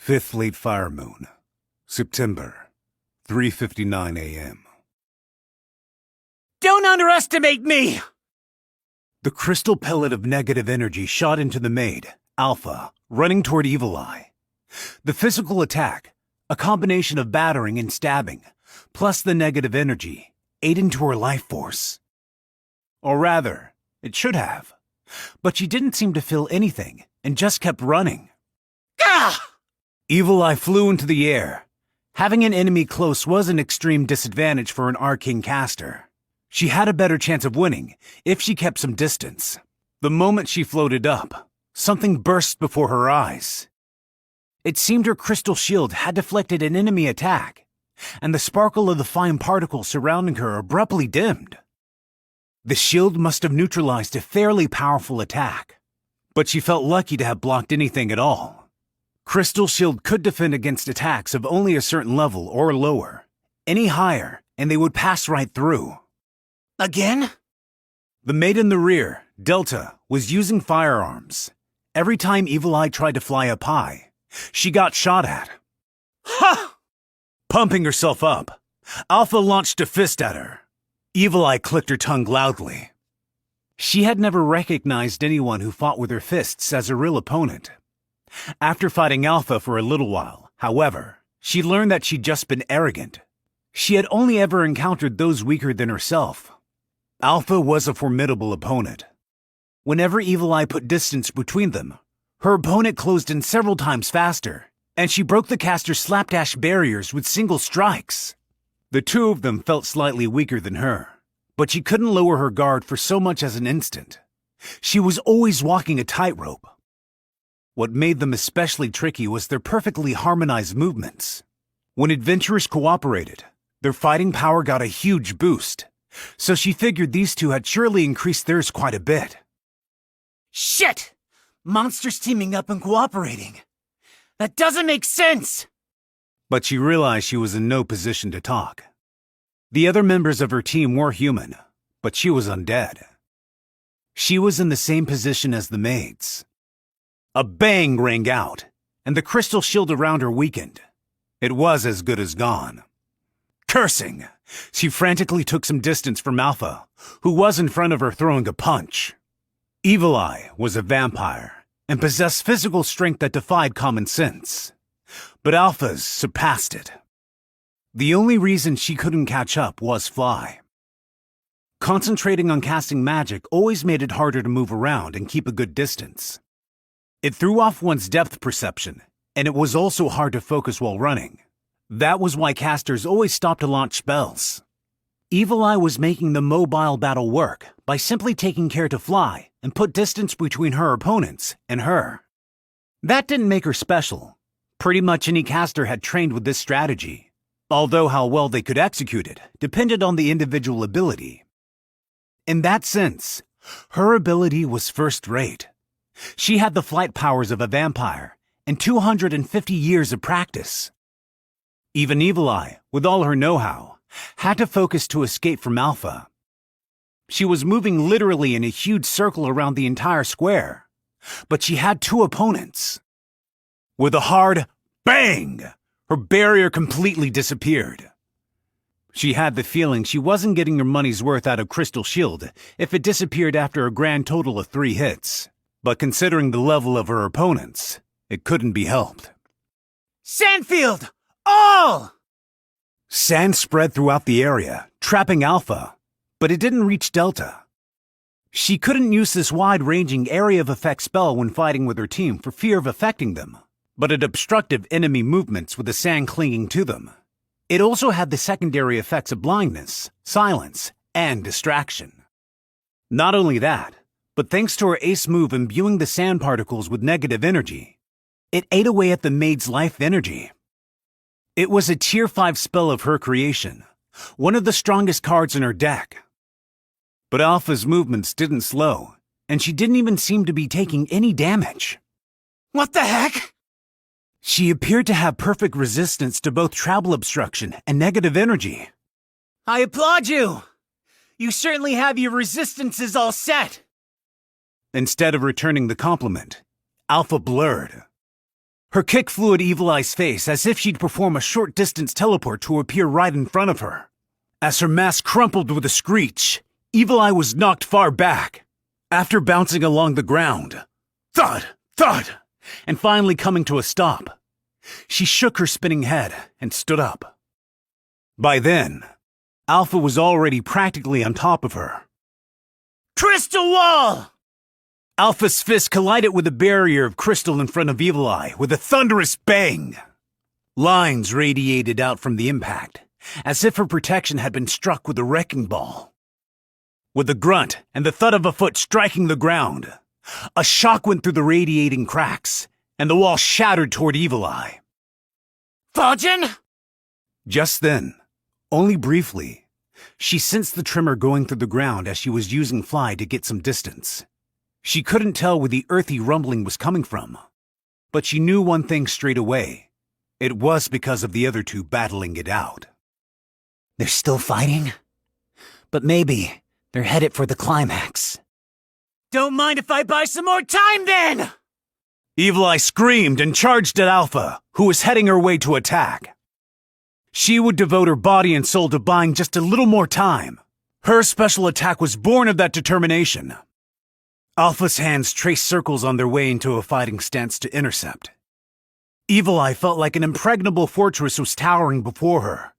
Fifth late fire moon. September, 3:59 a.m. Don't underestimate me! The crystal pellet of negative energy shot into the maid, Alpha, running toward Evil Eye. The physical attack, a combination of battering and stabbing, plus the negative energy, ate into her life force. Or rather, it should have. But she didn't seem to feel anything and just kept running. Gah! Evil Eye flew into the air. Having an enemy close was an extreme disadvantage for an arcane caster. She had a better chance of winning if she kept some distance. The moment she floated up, something burst before her eyes. It seemed her crystal shield had deflected an enemy attack, and the sparkle of the fine particles surrounding her abruptly dimmed. The shield must have neutralized a fairly powerful attack, but she felt lucky to have blocked anything at all. Crystal shield could defend against attacks of only a certain level or lower. Any higher, and they would pass right through. Again? The maid in the rear, Delta, was using firearms. Every time Evil Eye tried to fly up high, she got shot at. Ha! Pumping herself up, Alpha launched a fist at her. Evil Eye clicked her tongue loudly. She had never recognized anyone who fought with her fists as a real opponent. After fighting Alpha for a little while, however, she learned that she'd just been arrogant. She had only ever encountered those weaker than herself. Alpha was a formidable opponent. Whenever Evil Eye put distance between them, her opponent closed in several times faster, and she broke the caster's slapdash barriers with single strikes. The two of them felt slightly weaker than her, but she couldn't lower her guard for so much as an instant. She was always walking a tightrope. What made them especially tricky was their perfectly harmonized movements. When adventurers cooperated, their fighting power got a huge boost, so she figured these two had surely increased theirs quite a bit. Shit! Monsters teaming up and cooperating. That doesn't make sense! But she realized she was in no position to talk. The other members of her team were human, but she was undead. She was in the same position as the maids. A bang rang out, and the crystal shield around her weakened. It was as good as gone. Cursing, she frantically took some distance from Alpha, who was in front of her throwing a punch. Evil Eye was a vampire and possessed physical strength that defied common sense. But Alpha's surpassed it. The only reason she couldn't catch up was fly. Concentrating on casting magic always made it harder to move around and keep a good distance. It threw off one's depth perception, and it was also hard to focus while running. That was why casters always stopped to launch spells. Evil Eye was making the mobile battle work by simply taking care to fly and put distance between her opponents and her. That didn't make her special. Pretty much any caster had trained with this strategy, although how well they could execute it depended on the individual ability. In that sense, her ability was first-rate. She had the flight powers of a vampire and 250 years of practice. Even Evil Eye, with all her know-how, had to focus to escape from Alpha. She was moving literally in a huge circle around the entire square, but she had two opponents. With a hard bang, her barrier completely disappeared. She had the feeling she wasn't getting her money's worth out of Crystal Shield if it disappeared after a grand total of 3 hits. But considering the level of her opponents, it couldn't be helped. Sandfield! All! Sand spread throughout the area, trapping Alpha, but it didn't reach Delta. She couldn't use this wide-ranging area of effect spell when fighting with her team for fear of affecting them, but it obstructed enemy movements with the sand clinging to them. It also had the secondary effects of blindness, silence, and distraction. Not only that, but thanks to her ace move imbuing the sand particles with negative energy, it ate away at the maid's life energy. It was a tier 5 spell of her creation, one of the strongest cards in her deck. But Alpha's movements didn't slow, and she didn't even seem to be taking any damage. What the heck? She appeared to have perfect resistance to both travel obstruction and negative energy. I applaud you! You certainly have your resistances all set! Instead of returning the compliment, Alpha blurred. Her kick flew at Evil Eye's face as if she'd perform a short-distance teleport to appear right in front of her. As her mask crumpled with a screech, Evil Eye was knocked far back. After bouncing along the ground, thud, thud, and finally coming to a stop, she shook her spinning head and stood up. By then, Alpha was already practically on top of her. Crystal wall! Alpha's fist collided with a barrier of crystal in front of Evil Eye with a thunderous bang. Lines radiated out from the impact, as if her protection had been struck with a wrecking ball. With a grunt and the thud of a foot striking the ground, a shock went through the radiating cracks, and the wall shattered toward Evil Eye. Fajin? Just then, only briefly, she sensed the tremor going through the ground as she was using Fly to get some distance. She couldn't tell where the earthy rumbling was coming from, but she knew one thing straight away. It was because of the other two battling it out. They're still fighting? But maybe they're headed for the climax. Don't mind if I buy some more time then! Evil Eye screamed and charged at Alpha, who was heading her way to attack. She would devote her body and soul to buying just a little more time. Her special attack was born of that determination. Alpha's hands traced circles on their way into a fighting stance to intercept. Evil Eye felt like an impregnable fortress was towering before her,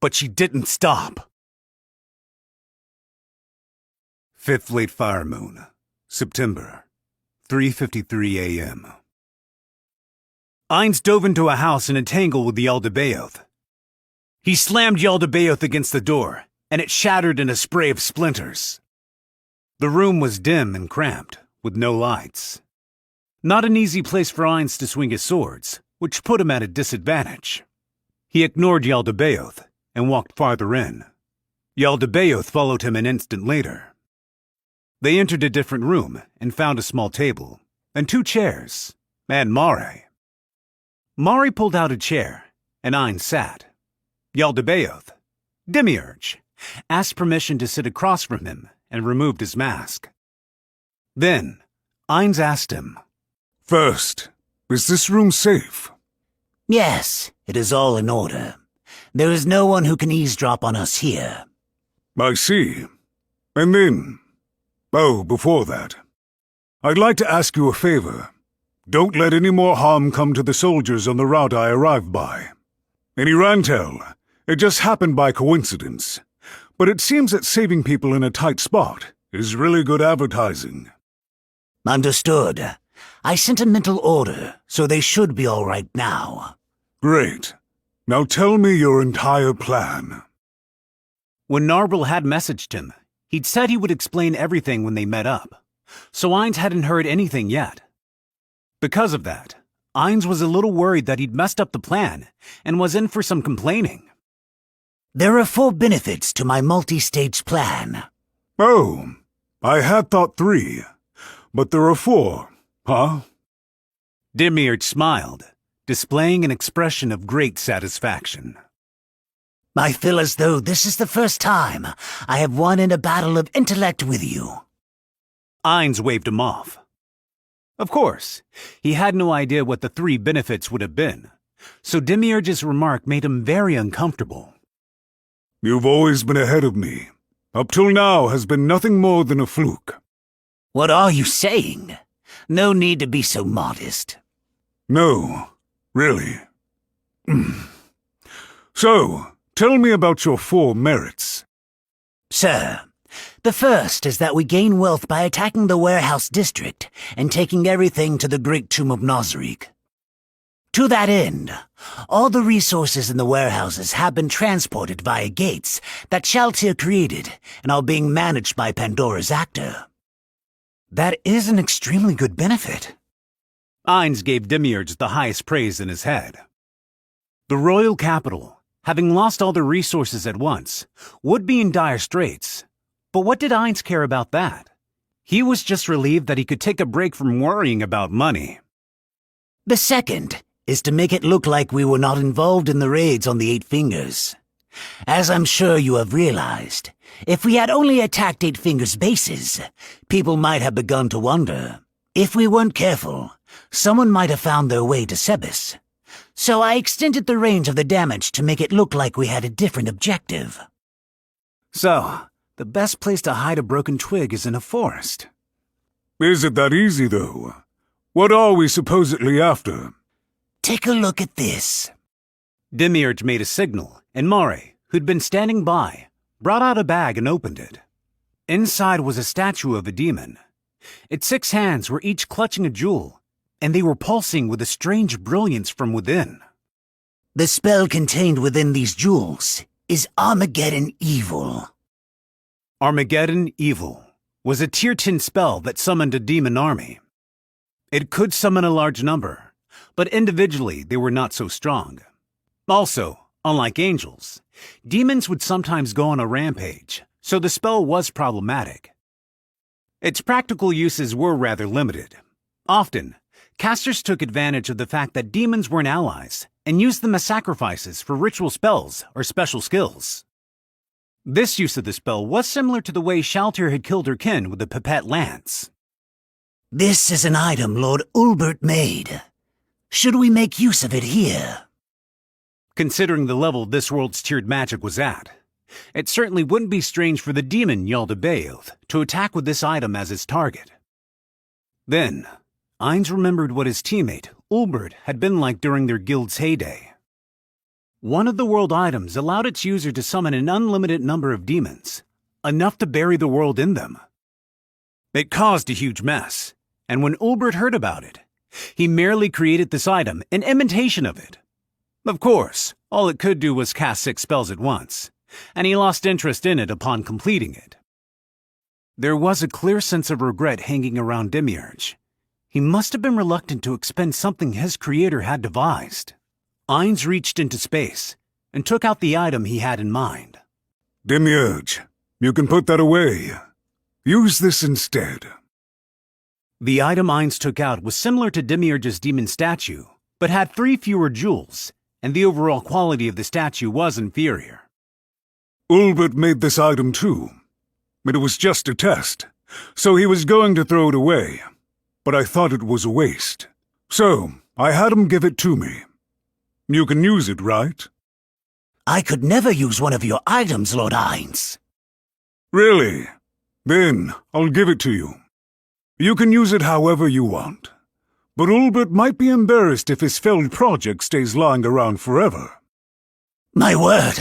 but she didn't stop. 5th Late Fire Moon, September, 3:53 a.m. Ainz dove into a house in a tangle with the Yaldabaoth. He slammed Yaldabaoth against the door, and it shattered in a spray of splinters. The room was dim and cramped, with no lights. Not an easy place for Ainz to swing his swords, which put him at a disadvantage. He ignored Yaldabaoth and walked farther in. Yaldabaoth followed him an instant later. They entered a different room and found a small table, and 2 chairs, and Mare. Mare pulled out a chair, and Ainz sat. Yaldabaoth, Demiurge, asked permission to sit across from him and removed his mask. Then, Ainz asked him, "First, is this room safe?" Yes, it is all in order. There is no one who can eavesdrop on us here. I see. And then... Oh, before that, I'd like to ask you a favor. Don't let any more harm come to the soldiers on the route I arrived by. In Irantel, it just happened by coincidence. But it seems that saving people in a tight spot is really good advertising. Understood. I sent a mental order, so they should be all right now. Great. Now tell me your entire plan. When Narble had messaged him, he'd said he would explain everything when they met up, so Ainz hadn't heard anything yet. Because of that, Ainz was a little worried that he'd messed up the plan and was in for some complaining. There are 4 benefits to my multi-stage plan. Oh, I had thought 3, but there are 4, huh? Demiurge smiled, displaying an expression of great satisfaction. I feel as though this is the first time I have won in a battle of intellect with you. Ainz waved him off. Of course, he had no idea what the 3 benefits would have been, so Demiurge's remark made him very uncomfortable. You've always been ahead of me. Up till now has been nothing more than a fluke. What are you saying? No need to be so modest. No, really. So, tell me about your 4 merits. Sir, the first is that we gain wealth by attacking the warehouse district and taking everything to the Great Tomb of Nosric. To that end, all the resources in the warehouses have been transported via gates that Shaltir created and are being managed by Pandora's actor. That is an extremely good benefit. Ainz gave Demiurge the highest praise in his head. The royal capital, having lost all their resources at once, would be in dire straits. But what did Ainz care about that? He was just relieved that he could take a break from worrying about money. The second is to make it look like we were not involved in the raids on the 8 Fingers. As I'm sure you have realized, if we had only attacked 8 Fingers' bases, people might have begun to wonder. If we weren't careful, Someone might have found their way to Sebis. So I extended the range of the damage to make it look like we had a different objective. So, the best place to hide a broken twig is in a forest. Is it that easy, though? What are we supposedly after? Take a look at this. Demiurge made a signal, and Mare, who'd been standing by, brought out a bag and opened it. Inside was a statue of a demon. Its 6 hands were each clutching a jewel, and they were pulsing with a strange brilliance from within. The spell contained within these jewels is Armageddon Evil. Armageddon Evil was a tier 10 spell that summoned a demon army. It could summon a large number, but individually they were not so strong. Also, unlike angels, demons would sometimes go on a rampage, so the spell was problematic. Its practical uses were rather limited. Often, casters took advantage of the fact that demons weren't allies and used them as sacrifices for ritual spells or special skills. This use of the spell was similar to the way Shaltir had killed her kin with the pipette lance. This is an item Lord Ulbert made. Should we make use of it here? Considering the level this world's tiered magic was at, it certainly wouldn't be strange for the demon Yaldabaoth to attack with this item as its target. Then, Ainz remembered what his teammate, Ulbert, had been like during their guild's heyday. One of the world items allowed its user to summon an unlimited number of demons, enough to bury the world in them. It caused a huge mess, and when Ulbert heard about it, he merely created this item in imitation of it. Of course, all it could do was cast 6 spells at once, and he lost interest in it upon completing it. There was a clear sense of regret hanging around Demiurge. He must have been reluctant to expend something his creator had devised. Ainz reached into space and took out the item he had in mind. Demiurge, you can put that away. Use this instead. The item Ainz took out was similar to Demiurge's demon statue, but had 3 fewer jewels, and the overall quality of the statue was inferior. Ulbert made this item too. It was just a test, so he was going to throw it away. But I thought it was a waste. So, I had him give it to me. You can use it, right? I could never use one of your items, Lord Ainz. Really? Then, I'll give it to you. You can use it however you want. But Ulbert might be embarrassed if his failed project stays lying around forever. My word,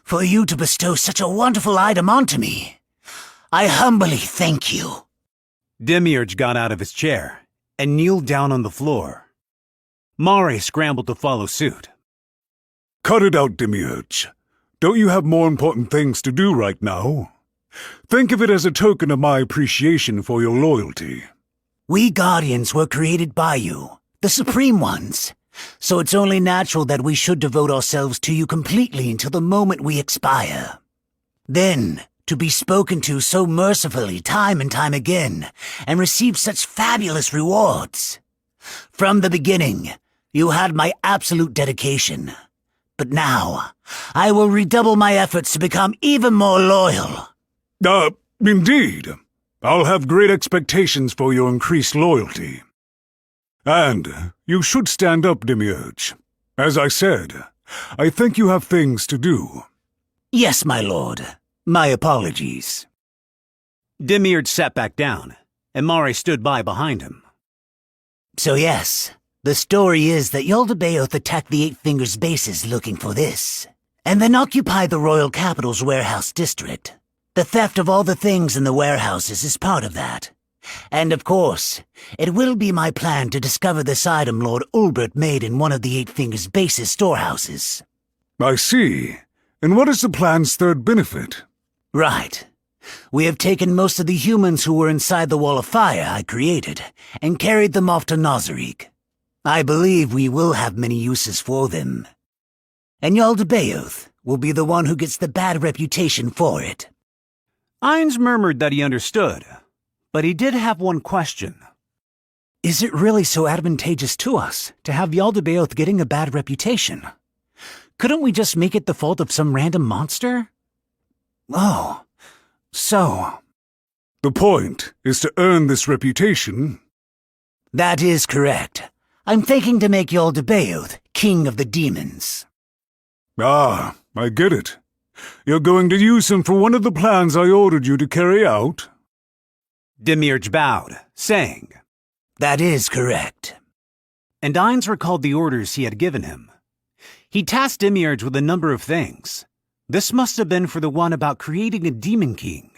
for you to bestow such a wonderful item onto me, I humbly thank you. Demiurge got out of his chair and kneeled down on the floor. Mare scrambled to follow suit. Cut it out, Demiurge. Don't you have more important things to do right now? Think of it as a token of my appreciation for your loyalty. We Guardians were created by you, the Supreme Ones, so it's only natural that we should devote ourselves to you completely until the moment we expire. Then, to be spoken to so mercifully time and time again, and receive such fabulous rewards. From the beginning, you had my absolute dedication. But now, I will redouble my efforts to become even more loyal. Indeed. I'll have great expectations for your increased loyalty. And you should stand up, Demiurge. As I said, I think you have things to do. Yes, my lord. My apologies. Demiurge sat back down, and Mare stood by behind him. So yes, the story is that Yaldabaoth attacked the Eight Fingers bases looking for this, and then occupied the royal capital's warehouse district. The theft of all the things in the warehouses is part of that. And of course, it will be my plan to discover this item Lord Ulbert made in one of the Eight Fingers base's storehouses. I see. And what is the plan's third benefit? Right. We have taken most of the humans who were inside the wall of fire I created, and carried them off to Nazariq. I believe we will have many uses for them. And Yaldabaoth will be the one who gets the bad reputation for it. Ainz murmured that he understood, but he did have one question. Is it really so advantageous to us to have Yaldabaoth getting a bad reputation? Couldn't we just make it the fault of some random monster? Oh, so... The point is to earn this reputation. That is correct. I'm thinking to make Yaldabaoth king of the demons. Ah, I get it. You're going to use him for one of the plans I ordered you to carry out? Demiurge bowed, saying, That is correct. And Ainz recalled the orders he had given him. He tasked Demiurge with a number of things. This must have been for the one about creating a demon king.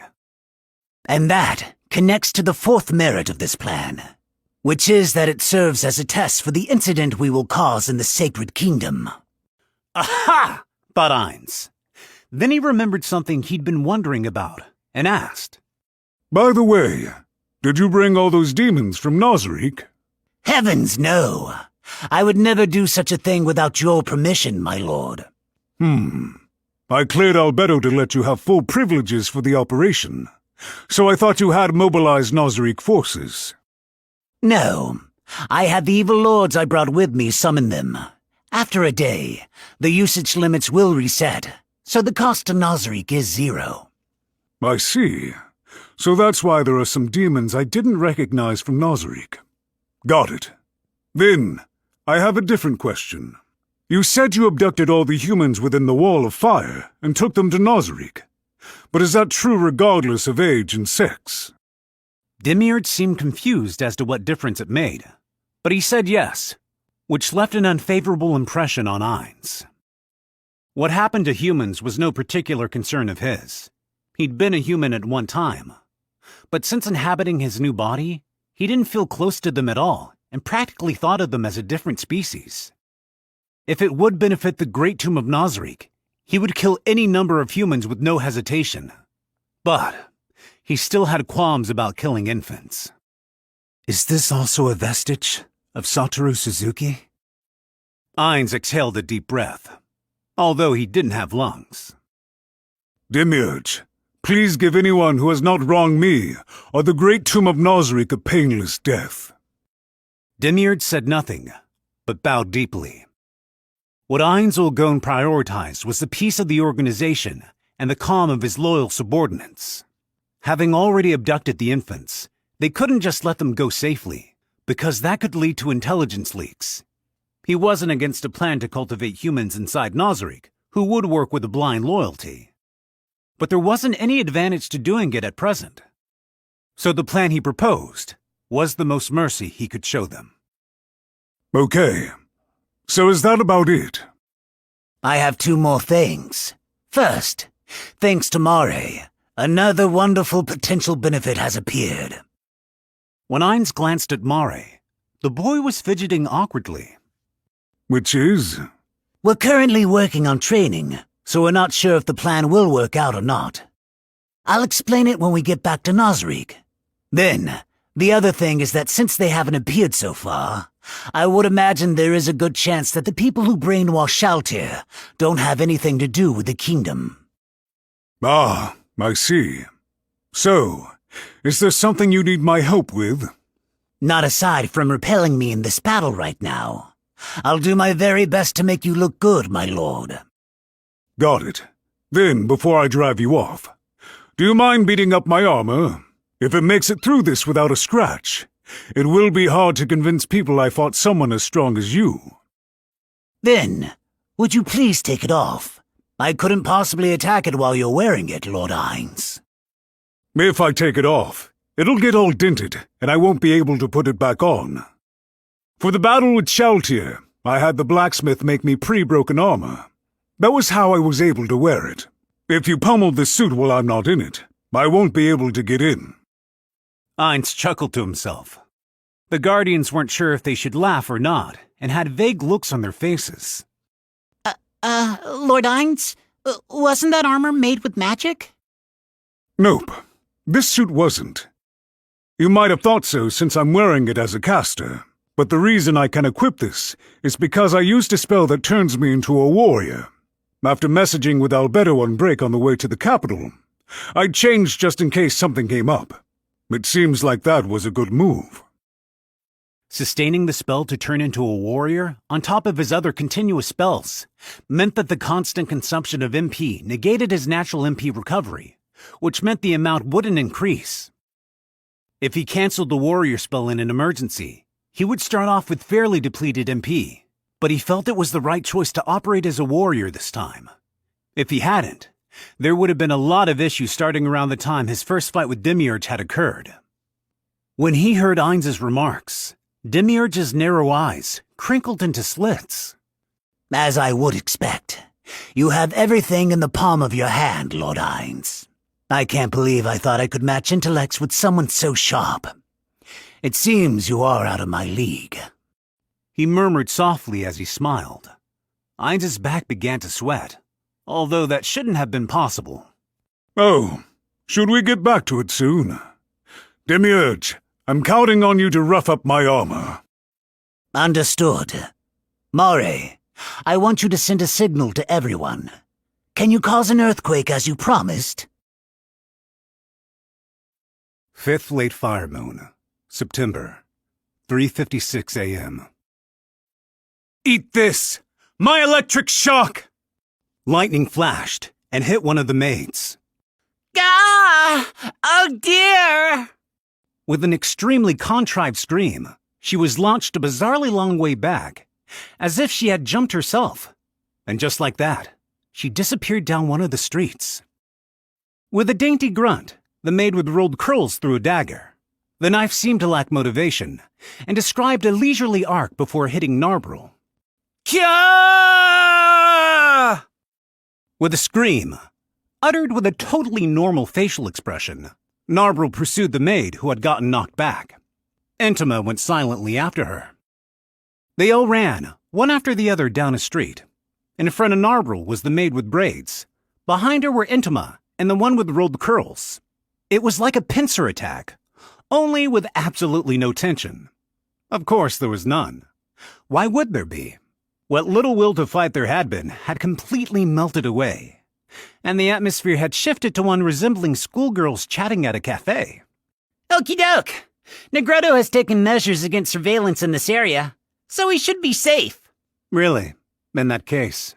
And that connects to the fourth merit of this plan, which is that it serves as a test for the incident we will cause in the sacred kingdom. Aha! Thought Ainz. Then he remembered something he'd been wondering about, and asked, By the way, did you bring all those demons from Nazarick? Heavens, no! I would never do such a thing without your permission, my lord. I cleared Albedo to let you have full privileges for the operation, so I thought you had mobilized Nazarick forces. No, I had the evil lords I brought with me summon them. After a day, the usage limits will reset, so the cost to Nazarick is 0. I see. So that's why there are some demons I didn't recognize from Nazarick. Got it. Then, I have a different question. You said you abducted all the humans within the Wall of Fire and took them to Nazarick. But is that true regardless of age and sex? Demiurge seemed confused as to what difference it made, but he said yes, which left an unfavorable impression on Ainz. What happened to humans was no particular concern of his. He'd been a human at one time, but since inhabiting his new body, he didn't feel close to them at all and practically thought of them as a different species. If it would benefit the Great Tomb of Nazarick, he would kill any number of humans with no hesitation. But he still had qualms about killing infants. Is this also a vestige of Satoru Suzuki? Ainz exhaled a deep breath, although he didn't have lungs. Demiurge, please give anyone who has not wronged me or the Great Tomb of Nazarick a painless death. Demiurge said nothing, but bowed deeply. What Ainz Ooal Gown prioritized was the peace of the organization and the calm of his loyal subordinates. Having already abducted the infants, they couldn't just let them go safely, because that could lead to intelligence leaks. He wasn't against a plan to cultivate humans inside Nazarick who would work with a blind loyalty. But there wasn't any advantage to doing it at present. So the plan he proposed was the most mercy he could show them. Okay. So is that about it? I have 2 more things. First, thanks to Mare, another wonderful potential benefit has appeared. When Ainz glanced at Mare, the boy was fidgeting awkwardly. Which is? We're currently working on training, so we're not sure if the plan will work out or not. I'll explain it when we get back to Nazarick. Then, the other thing is that since they haven't appeared so far, I would imagine there is a good chance that the people who brainwash Shaltir don't have anything to do with the kingdom. Ah, I see. So, is there something you need my help with? Not aside from repelling me in this battle right now. I'll do my very best to make you look good, my lord. Got it. Then, before I drive you off, do you mind beating up my armor? If it makes it through this without a scratch, it will be hard to convince people I fought someone as strong as you. Then, would you please take it off? I couldn't possibly attack it while you're wearing it, Lord Ainz. If I take it off, it'll get all dented, and I won't be able to put it back on. For the battle with Shaltir, I had the blacksmith make me pre-broken armor. That was how I was able to wear it. If you pummel the suit while I'm not in it, I won't be able to get in. Ainz chuckled to himself. The Guardians weren't sure if they should laugh or not, and had vague looks on their faces. Lord Ainz, wasn't that armor made with magic? Nope, this suit wasn't. You might have thought so since I'm wearing it as a caster, but the reason I can equip this is because I used a spell that turns me into a warrior. After messaging with Albedo on break on the way to the capital, I changed just in case something came up. It seems like that was a good move. Sustaining the spell to turn into a warrior, on top of his other continuous spells, meant that the constant consumption of MP negated his natural MP recovery, which meant the amount wouldn't increase. If he cancelled the warrior spell in an emergency, He would start off with fairly depleted MP, but he felt it was the right choice to operate as a warrior this time. If he hadn't, there would have been a lot of issues starting around the time his first fight with Demiurge had occurred. When he heard Ainz's remarks, Demiurge's narrow eyes crinkled into slits. As I would expect, you have everything in the palm of your hand, Lord Ainz. I can't believe I thought I could match intellects with someone so sharp. It seems you are out of my league. He murmured softly as he smiled. Ainz's back began to sweat, although that shouldn't have been possible. Oh, should we get back to it soon? Demiurge, I'm counting on you to rough up my armor. Understood. Mare, I want you to send a signal to everyone. Can you cause an earthquake as you promised? 5th late fire moon, September, 3:56 a.m. Eat this! My electric shock! Lightning flashed and hit one of the maids. Ah! Oh dear! With an extremely contrived scream, she was launched a bizarrely long way back, as if she had jumped herself. And just like that, she disappeared down one of the streets. With a dainty grunt, the maid with rolled curls threw a dagger. The knife seemed to lack motivation, and described a leisurely arc before hitting Narbril. Kya! With a scream, uttered with a totally normal facial expression, Narbril pursued the maid who had gotten knocked back. Intima went silently after her. They all ran, one after the other, down a street. In front of Narbril was the maid with braids. Behind her were Intima and the one with rolled curls. It was like a pincer attack, only with absolutely no tension. Of course there was none. Why would there be? What little will to fight there had been had completely melted away, and the atmosphere had shifted to one resembling schoolgirls chatting at a cafe. Okie doke. Negredo has taken measures against surveillance in this area, so we should be safe. Really? In that case.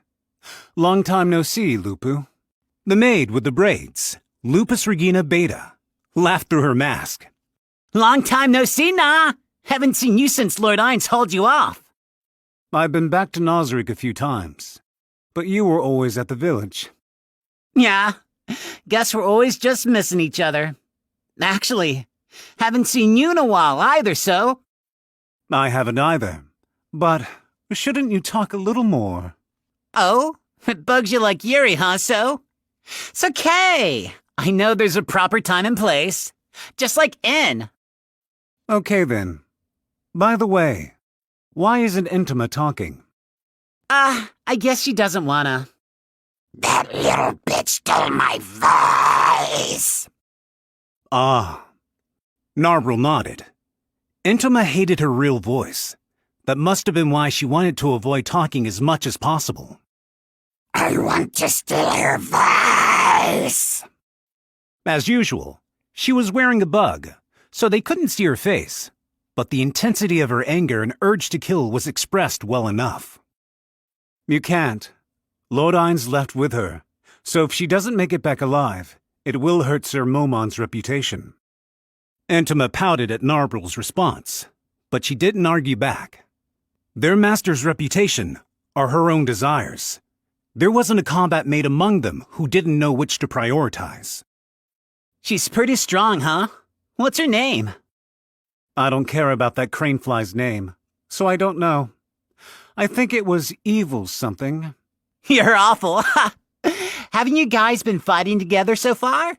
Long time no see, Lupu. The maid with the braids, Lupus Regina Beta, laughed through her mask. Long time no see, nah. Haven't seen you since Lord Ainz hauled you off. I've been back to Nosric a few times, but you were always at the village. Yeah, guess we're always just missing each other. Actually, haven't seen you in a while either, so. I haven't either, but shouldn't you talk a little more? Oh, it bugs you like Yuri, huh, so? It's okay. I know there's a proper time and place, just like N. Okay then. By the way, why isn't Intima talking? I guess she doesn't wanna. That little bitch stole my voice. Ah. Narbril nodded. Intima hated her real voice. That must have been why she wanted to avoid talking as much as possible. I want to steal her voice. As usual, she was wearing a bug, so they couldn't see her face, but the intensity of her anger and urge to kill was expressed well enough. You can't. Lord Ainz left with her, so if she doesn't make it back alive, it will hurt Sir Momon's reputation. Intima pouted at Narbril's response, but she didn't argue back. Their master's reputation are her own desires. There wasn't a combat mate among them who didn't know which to prioritize. She's pretty strong, huh? What's her name? I don't care about that cranefly's name, so I don't know. I think it was Evil something. You're awful. Haven't you guys been fighting together so far?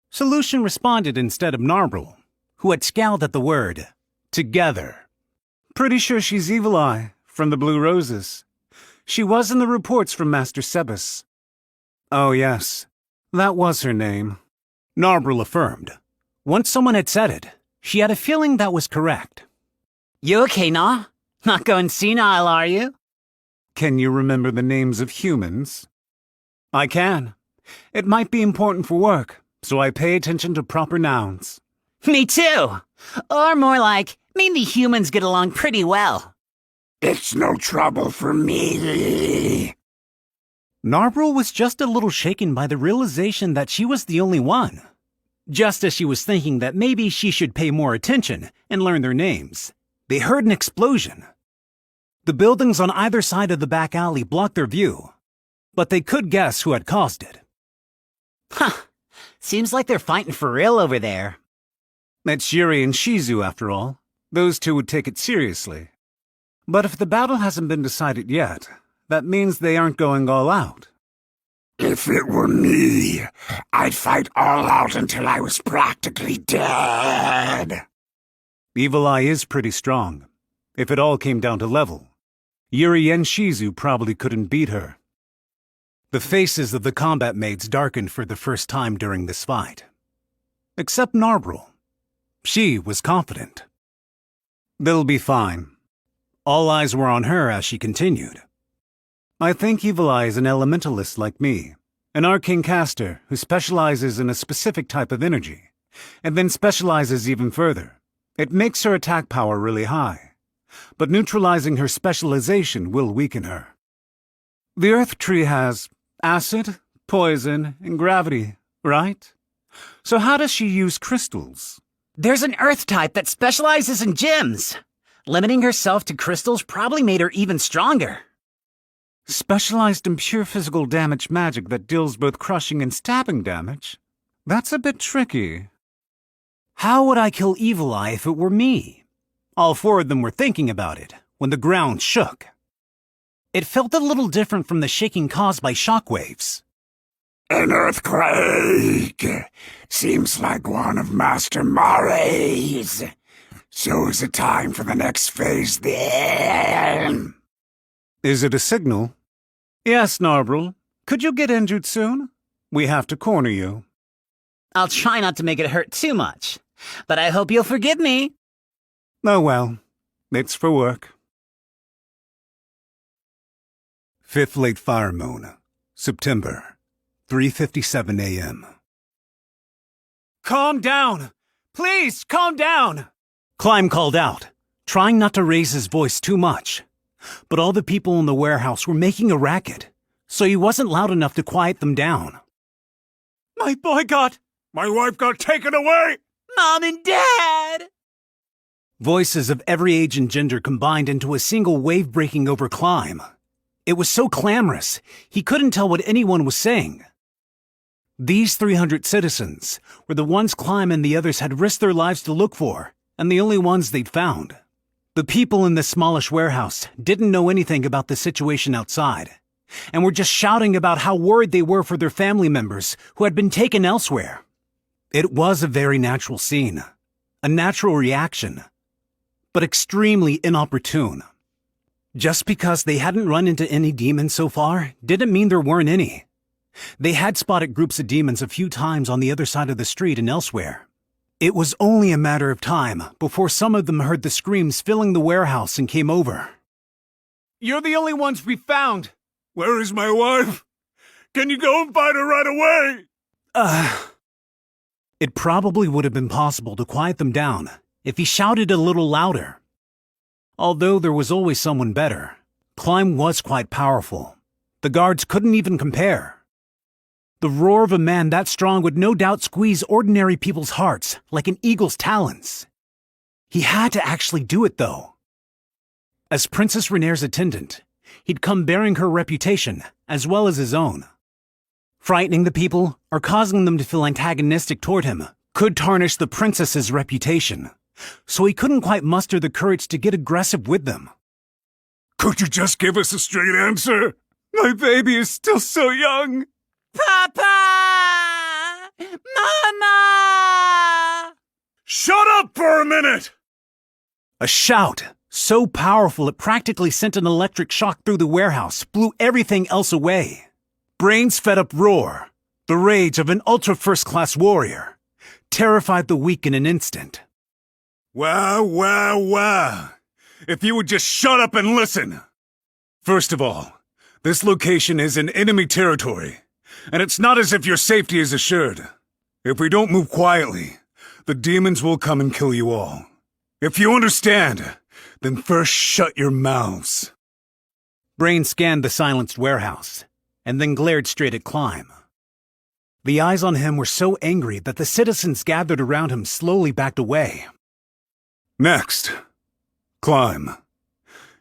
Solution responded instead of Narbril, who had scowled at the word, together. Pretty sure she's Evil Eye, from the Blue Roses. She was in the reports from Master Sebas. Oh yes, that was her name. Narbril affirmed. Once someone had said it, she had a feeling that was correct. You okay, nah? Not going senile, are you? Can you remember the names of humans? I can. It might be important for work, so I pay attention to proper nouns. Me too. Or more like, me and the humans get along pretty well. It's no trouble for me. Narbril was just a little shaken by the realization that she was the only one. Just as she was thinking that maybe she should pay more attention and learn their names, They heard an explosion. The buildings on either side of the back alley blocked their view, but they could guess who had caused it. Huh. Seems like they're fighting for real over there. It's Yuri and Shizu, after all. Those two would take it seriously. But if the battle hasn't been decided yet, that means they aren't going all out. If it were me, I'd fight all out until I was practically dead. Evil Eye is pretty strong. If it all came down to level, Yuri and Shizu probably couldn't beat her. The faces of the combat maids darkened for the first time during this fight. Except Narbril. She was confident. They'll be fine. All eyes were on her as she continued. I think Evil Eye is an elementalist like me, an arcane caster who specializes in a specific type of energy, and then specializes even further. It makes her attack power really high, but neutralizing her specialization will weaken her. The Earth Tree has acid, poison, and gravity, right? So how does she use crystals? There's an Earth type that specializes in gems. Limiting herself to crystals probably made her even stronger. Specialized in pure physical damage magic that deals both crushing and stabbing damage? That's a bit tricky. How would I kill Evil Eye if it were me? All four of them were thinking about it when the ground shook. It felt a little different from the shaking caused by shockwaves. An earthquake! Seems like one of Master Mare's. So is it time for the next phase then? Is it a signal? Yes, Narbril. Could you get injured soon? We have to corner you. I'll try not to make it hurt too much, but I hope you'll forgive me. Oh well, it's for work. 5th Late Fire Moon, September, 3:57 a.m. Calm down! Please, calm down! Climb called out, trying not to raise his voice too much. But all the people in the warehouse were making a racket, so he wasn't loud enough to quiet them down. My wife got taken away! Mom and Dad! Voices of every age and gender combined into a single wave breaking over Climb. It was so clamorous, he couldn't tell what anyone was saying. These 300 citizens were the ones Climb and the others had risked their lives to look for, and the only ones they'd found. The people in the smallish warehouse didn't know anything about the situation outside, and were just shouting about how worried they were for their family members who had been taken elsewhere. It was a very natural scene, a natural reaction, but extremely inopportune. Just because they hadn't run into any demons so far didn't mean there weren't any. They had spotted groups of demons a few times on the other side of the street and elsewhere. It was only a matter of time before some of them heard the screams filling the warehouse and came over. You're the only ones we found! Where is my wife? Can you go and find her right away? It probably would have been possible to quiet them down if he shouted a little louder. Although there was always someone better, Climb was quite powerful. The guards couldn't even compare. The roar of a man that strong would no doubt squeeze ordinary people's hearts like an eagle's talons. He had to actually do it, though. As Princess Renaer's attendant, he'd come bearing her reputation as well as his own. Frightening the people or causing them to feel antagonistic toward him could tarnish the princess's reputation, so he couldn't quite muster the courage to get aggressive with them. Could you just give us a straight answer? My baby is still so young. Papa! Mama! Shut up for a minute! A shout so powerful it practically sent an electric shock through the warehouse, blew everything else away. Brain's fed-up roar, the rage of an ultra-first-class warrior, terrified the weak in an instant. Wow. If you would just shut up and listen. First of all, this location is in enemy territory, and it's not as if your safety is assured. If we don't move quietly, the demons will come and kill you all. If you understand, then first shut your mouths. Brain scanned the silenced warehouse, and then glared straight at Climb. The eyes on him were so angry that the citizens gathered around him slowly backed away. Next, Climb.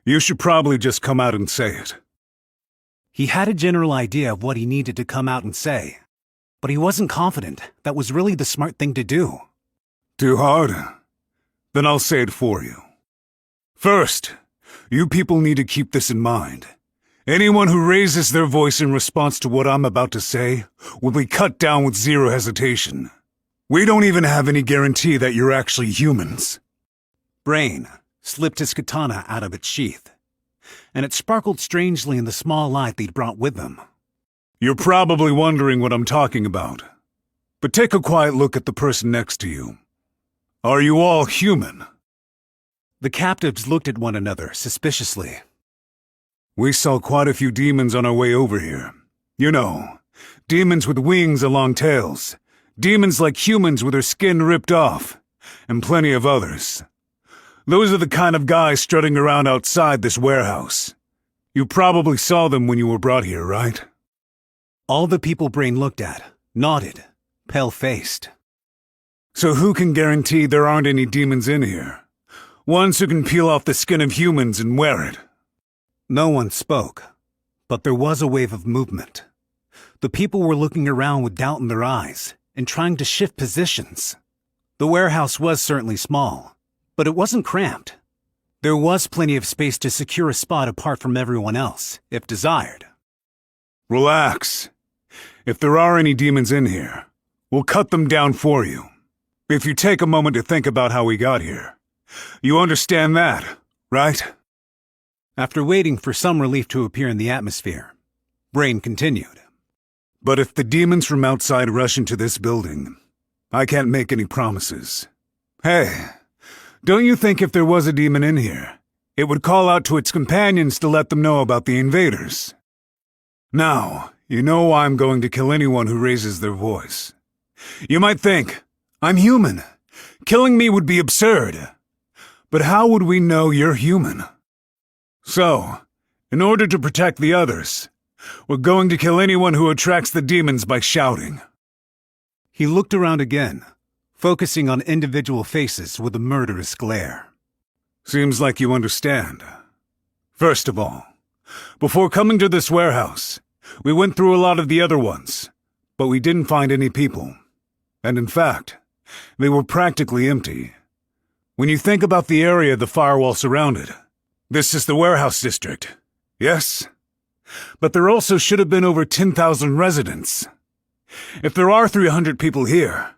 You should probably just come out and say it. He had a general idea of what he needed to come out and say, but he wasn't confident that was really the smart thing to do. Too hard? Then I'll say it for you. First, you people need to keep this in mind. Anyone who raises their voice in response to what I'm about to say will be cut down with zero hesitation. We don't even have any guarantee that you're actually humans. Brain slipped his katana out of its sheath, and it sparkled strangely in the small light they'd brought with them. You're probably wondering what I'm talking about. But take a quiet look at the person next to you. Are you all human? The captives looked at one another suspiciously. We saw quite a few demons on our way over here. You know, demons with wings and long tails. Demons like humans with their skin ripped off. And plenty of others. Those are the kind of guys strutting around outside this warehouse. You probably saw them when you were brought here, right? All the people Brain looked at nodded, pale-faced. So who can guarantee there aren't any demons in here? Ones who can peel off the skin of humans and wear it. No one spoke, but there was a wave of movement. The people were looking around with doubt in their eyes and trying to shift positions. The warehouse was certainly small, but it wasn't cramped. There was plenty of space to secure a spot apart from everyone else, if desired. Relax. If there are any demons in here, we'll cut them down for you. If you take a moment to think about how we got here. You understand that, right? After waiting for some relief to appear in the atmosphere, Brain continued. But if the demons from outside rush into this building, I can't make any promises. Hey, don't you think if there was a demon in here, it would call out to its companions to let them know about the invaders? Now, you know I'm going to kill anyone who raises their voice. You might think, I'm human. Killing me would be absurd. But how would we know you're human? So, in order to protect the others, we're going to kill anyone who attracts the demons by shouting. He looked around again, focusing on individual faces with a murderous glare. Seems like you understand. First of all, before coming to this warehouse, we went through a lot of the other ones, but we didn't find any people. And in fact, they were practically empty. When you think about the area the firewall surrounded, this is the warehouse district, yes? But there also should have been over 10,000 residents. If there are 300 people here,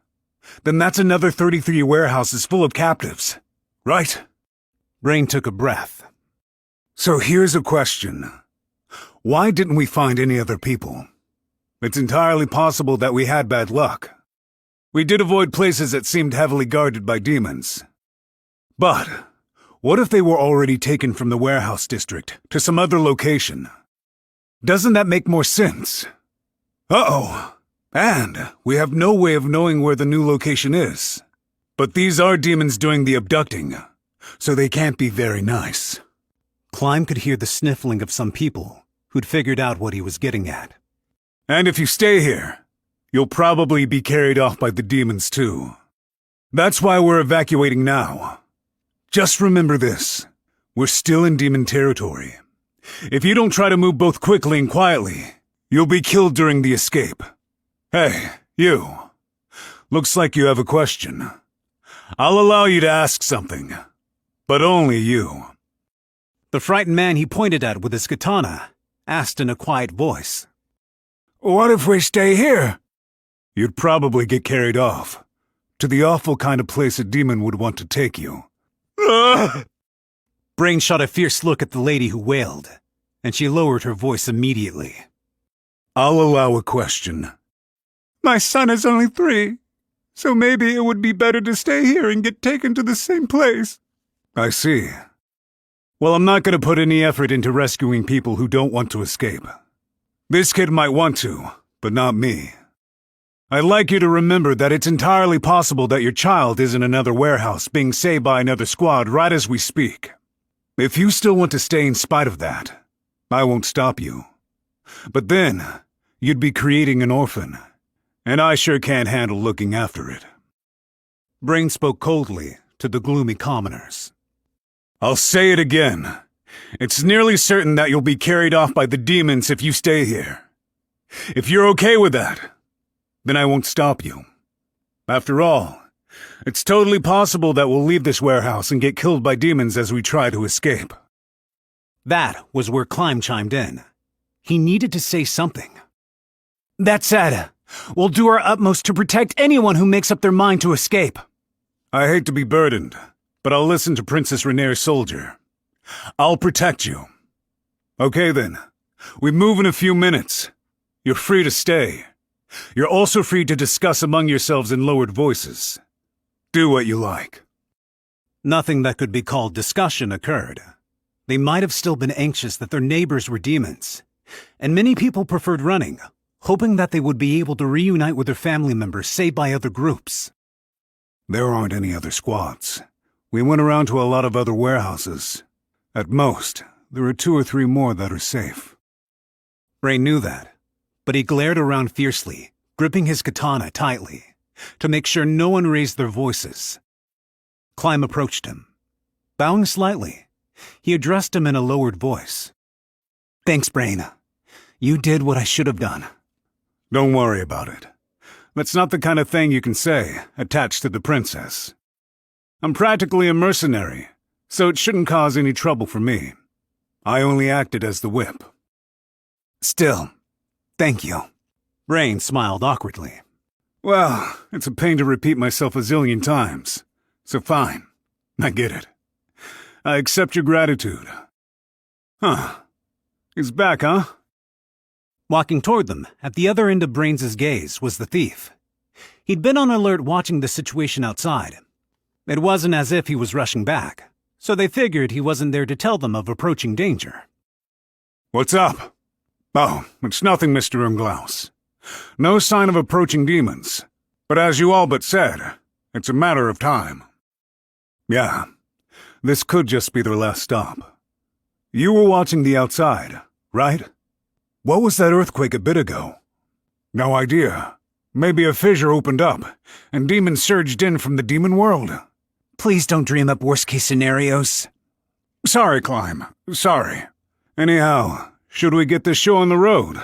then that's another 33 warehouses full of captives, right? Brain took a breath. So here's a question. Why didn't we find any other people? It's entirely possible that we had bad luck. We did avoid places that seemed heavily guarded by demons. But what if they were already taken from the warehouse district to some other location? Doesn't that make more sense? Uh-oh. And we have no way of knowing where the new location is. But these are demons doing the abducting, so they can't be very nice. Climb could hear the sniffling of some people who'd figured out what he was getting at. And if you stay here, you'll probably be carried off by the demons too. That's why we're evacuating now. Just remember this. We're still in demon territory. If you don't try to move both quickly and quietly, you'll be killed during the escape. Hey, you. Looks like you have a question. I'll allow you to ask something, but only you. The frightened man he pointed at with his katana asked in a quiet voice. What if we stay here? You'd probably get carried off, to the awful kind of place a demon would want to take you. Brain shot a fierce look at the lady who wailed, and she lowered her voice immediately. I'll allow a question. My son is only 3, so maybe it would be better to stay here and get taken to the same place. I see. Well, I'm not going to put any effort into rescuing people who don't want to escape. This kid might want to, but not me. I'd like you to remember that it's entirely possible that your child is in another warehouse being saved by another squad right as we speak. If you still want to stay in spite of that, I won't stop you. But then, you'd be creating an orphan, and I sure can't handle looking after it. Brain spoke coldly to the gloomy commoners. I'll say it again. It's nearly certain that you'll be carried off by the demons if you stay here. If you're okay with that, then I won't stop you. After all, it's totally possible that we'll leave this warehouse and get killed by demons as we try to escape. That was where Climb chimed in. He needed to say something. That said, we'll do our utmost to protect anyone who makes up their mind to escape. I hate to be burdened, but I'll listen to Princess Renaer's soldier. I'll protect you. Okay then, we move in a few minutes. You're free to stay. You're also free to discuss among yourselves in lowered voices. Do what you like. Nothing that could be called discussion occurred. They might have still been anxious that their neighbors were demons, and many people preferred running, hoping that they would be able to reunite with their family members saved by other groups. There aren't any other squads. We went around to a lot of other warehouses. At most, there are 2 or 3 more that are safe. Brain knew that, but he glared around fiercely, gripping his katana tightly, to make sure no one raised their voices. Climb approached him. Bowing slightly, he addressed him in a lowered voice. Thanks, Brain. You did what I should have done. Don't worry about it. That's not the kind of thing you can say, attached to the princess. I'm practically a mercenary, so it shouldn't cause any trouble for me. I only acted as the whip. Still, thank you. Brain smiled awkwardly. Well, it's a pain to repeat myself a zillion times, so fine. I get it. I accept your gratitude. Huh. He's back, huh? Walking toward them, at the other end of Brains's gaze, was the thief. He'd been on alert watching the situation outside. It wasn't as if he was rushing back, so they figured he wasn't there to tell them of approaching danger. What's up? Oh, it's nothing, Mr. Umglaus. No sign of approaching demons, but as you all but said, it's a matter of time. Yeah, this could just be their last stop. You were watching the outside, right? What was that earthquake a bit ago? No idea. Maybe a fissure opened up, and demons surged in from the demon world. Please don't dream up worst-case scenarios. Sorry, Climb. Sorry. Anyhow, should we get this show on the road?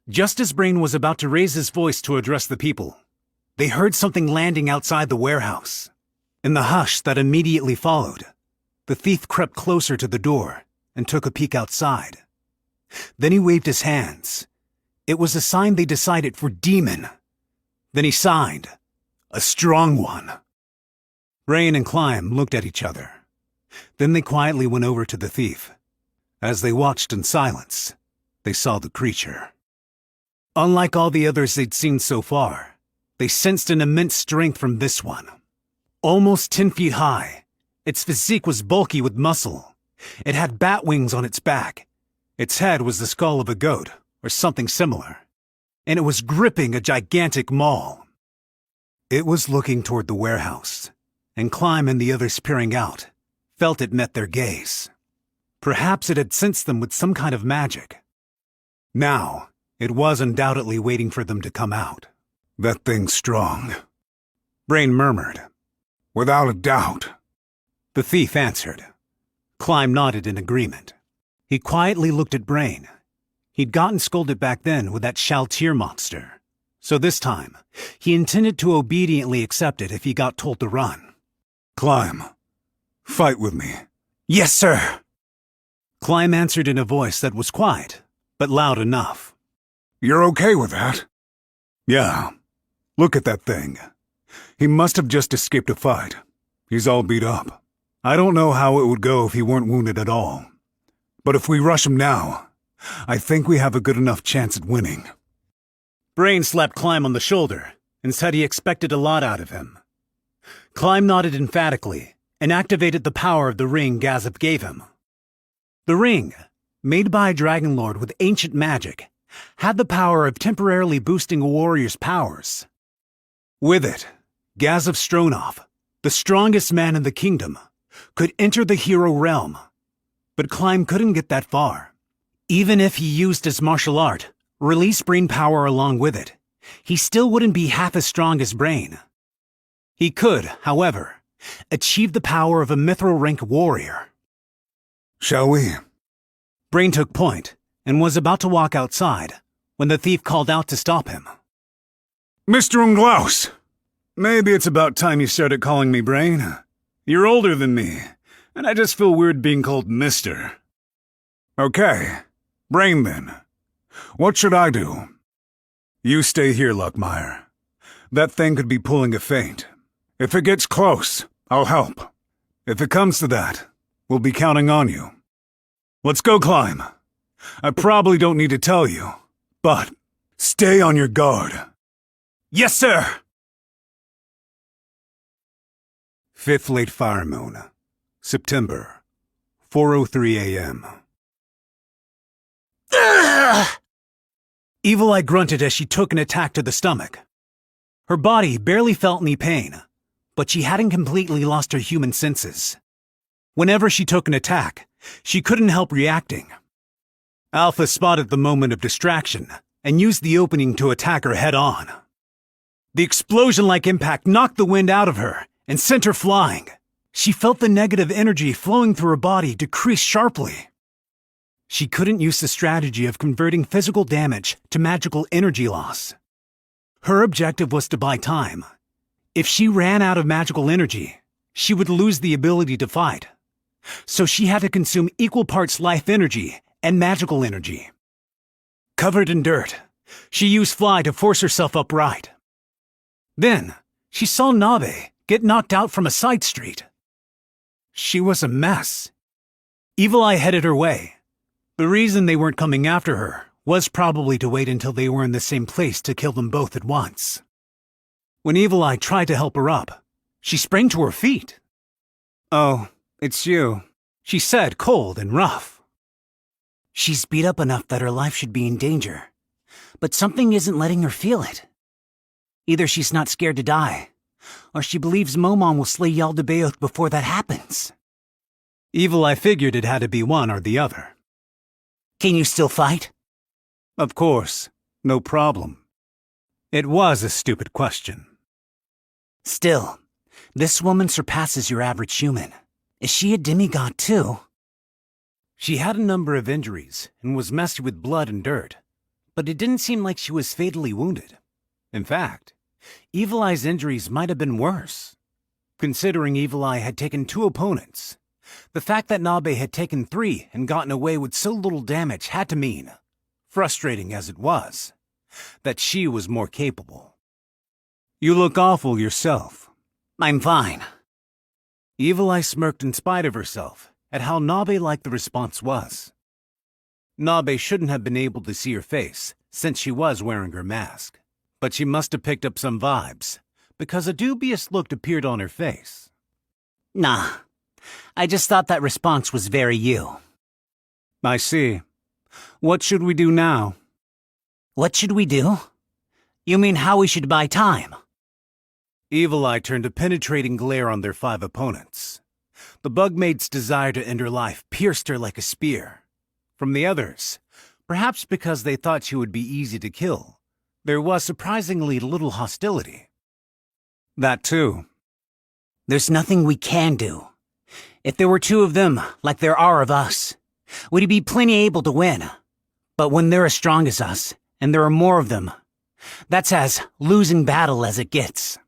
Just as Brain was about to raise his voice to address the people, they heard something landing outside the warehouse. In the hush that immediately followed, the thief crept closer to the door and took a peek outside. Then he waved his hands. It was a sign they decided for demon. Then he signed, a strong one. Brain and Climb looked at each other. Then they quietly went over to the thief. As they watched in silence, they saw the creature. Unlike all the others they'd seen so far, they sensed an immense strength from this one. Almost 10 feet high, its physique was bulky with muscle. It had bat wings on its back. Its head was the skull of a goat, or something similar, and it was gripping a gigantic maul. It was looking toward the warehouse, and Climb and the others peering out felt it met their gaze. Perhaps it had sensed them with some kind of magic. Now, it was undoubtedly waiting for them to come out. That thing's strong. Brain murmured. Without a doubt. The thief answered. Climb nodded in agreement. He quietly looked at Brain. He'd gotten scolded back then with that Shaltir monster. So this time, he intended to obediently accept it if he got told to run. Climb. Fight with me. Yes, sir. Climb answered in a voice that was quiet, but loud enough. You're okay with that? Yeah. Look at that thing. He must have just escaped a fight. He's all beat up. I don't know how it would go if he weren't wounded at all. But if we rush him now, I think we have a good enough chance at winning. Brain slapped Climb on the shoulder and said he expected a lot out of him. Climb nodded emphatically and activated the power of the ring Gazip gave him. The ring, made by a Dragon Lord with ancient magic, had the power of temporarily boosting a warrior's powers. With it, Gazip Stronov, the strongest man in the kingdom, could enter the hero realm. But Climb couldn't get that far. Even if he used his martial art, release brain power along with it, he still wouldn't be half as strong as Brain. He could, however, achieve the power of a mithril rank warrior, Shall we? Brain took point and was about to walk outside when the thief called out to stop him. Mr. Unglaus! Maybe it's about time you started calling me Brain. You're older than me, and I just feel weird being called Mister. Okay, Brain then. What should I do? You stay here, Luckmeyer. That thing could be pulling a feint. If it gets close, I'll help. If it comes to that, we'll be counting on you. Let's go climb. I probably don't need to tell you, but stay on your guard. Yes, sir! 5th late fire moon, September, 4:03 a.m. Evil Eye grunted as she took an attack to the stomach. Her body barely felt any pain, but she hadn't completely lost her human senses. Whenever she took an attack, she couldn't help reacting. Alpha spotted the moment of distraction and used the opening to attack her head-on. The explosion-like impact knocked the wind out of her and sent her flying. She felt the negative energy flowing through her body decrease sharply. She couldn't use the strategy of converting physical damage to magical energy loss. Her objective was to buy time. If she ran out of magical energy, she would lose the ability to fight. So she had to consume equal parts life energy and magical energy. Covered in dirt, she used Fly to force herself upright. Then, she saw Nabe get knocked out from a side street. She was a mess. Evil Eye headed her way. The reason they weren't coming after her was probably to wait until they were in the same place to kill them both at once. When Evil Eye tried to help her up, she sprang to her feet. "Oh, it's you," she said, cold and rough. She's beat up enough that her life should be in danger, but something isn't letting her feel it. Either she's not scared to die, or she believes Momon will slay Yaldabaoth before that happens. Evil Eye figured it had to be one or the other. Can you still fight? Of course, no problem. It was a stupid question. Still, this woman surpasses your average human. Is she a demigod too? She had a number of injuries and was messy with blood and dirt, but it didn't seem like she was fatally wounded. In fact, Evil Eye's injuries might have been worse. Considering Evil Eye had taken 2 opponents, the fact that Nabe had taken 3 and gotten away with so little damage had to mean, frustrating as it was, that she was more capable. "You look awful yourself." I'm fine. Evil Eye smirked in spite of herself at how Nabe-like the response was. Nabe shouldn't have been able to see her face since she was wearing her mask, but she must have picked up some vibes because a dubious look appeared on her face. Nah, I just thought that response was very you. I see. What should we do now? What should we do? You mean how we should buy time? Evil Eye turned a penetrating glare on their 5 opponents. The Bugmaid's desire to end her life pierced her like a spear. From the others, perhaps because they thought she would be easy to kill, there was surprisingly little hostility. That too. There's nothing we can do. If there were 2 of them, like there are of us, we'd be plenty able to win. But when they're as strong as us, and there are more of them, that's as losing battle as it gets.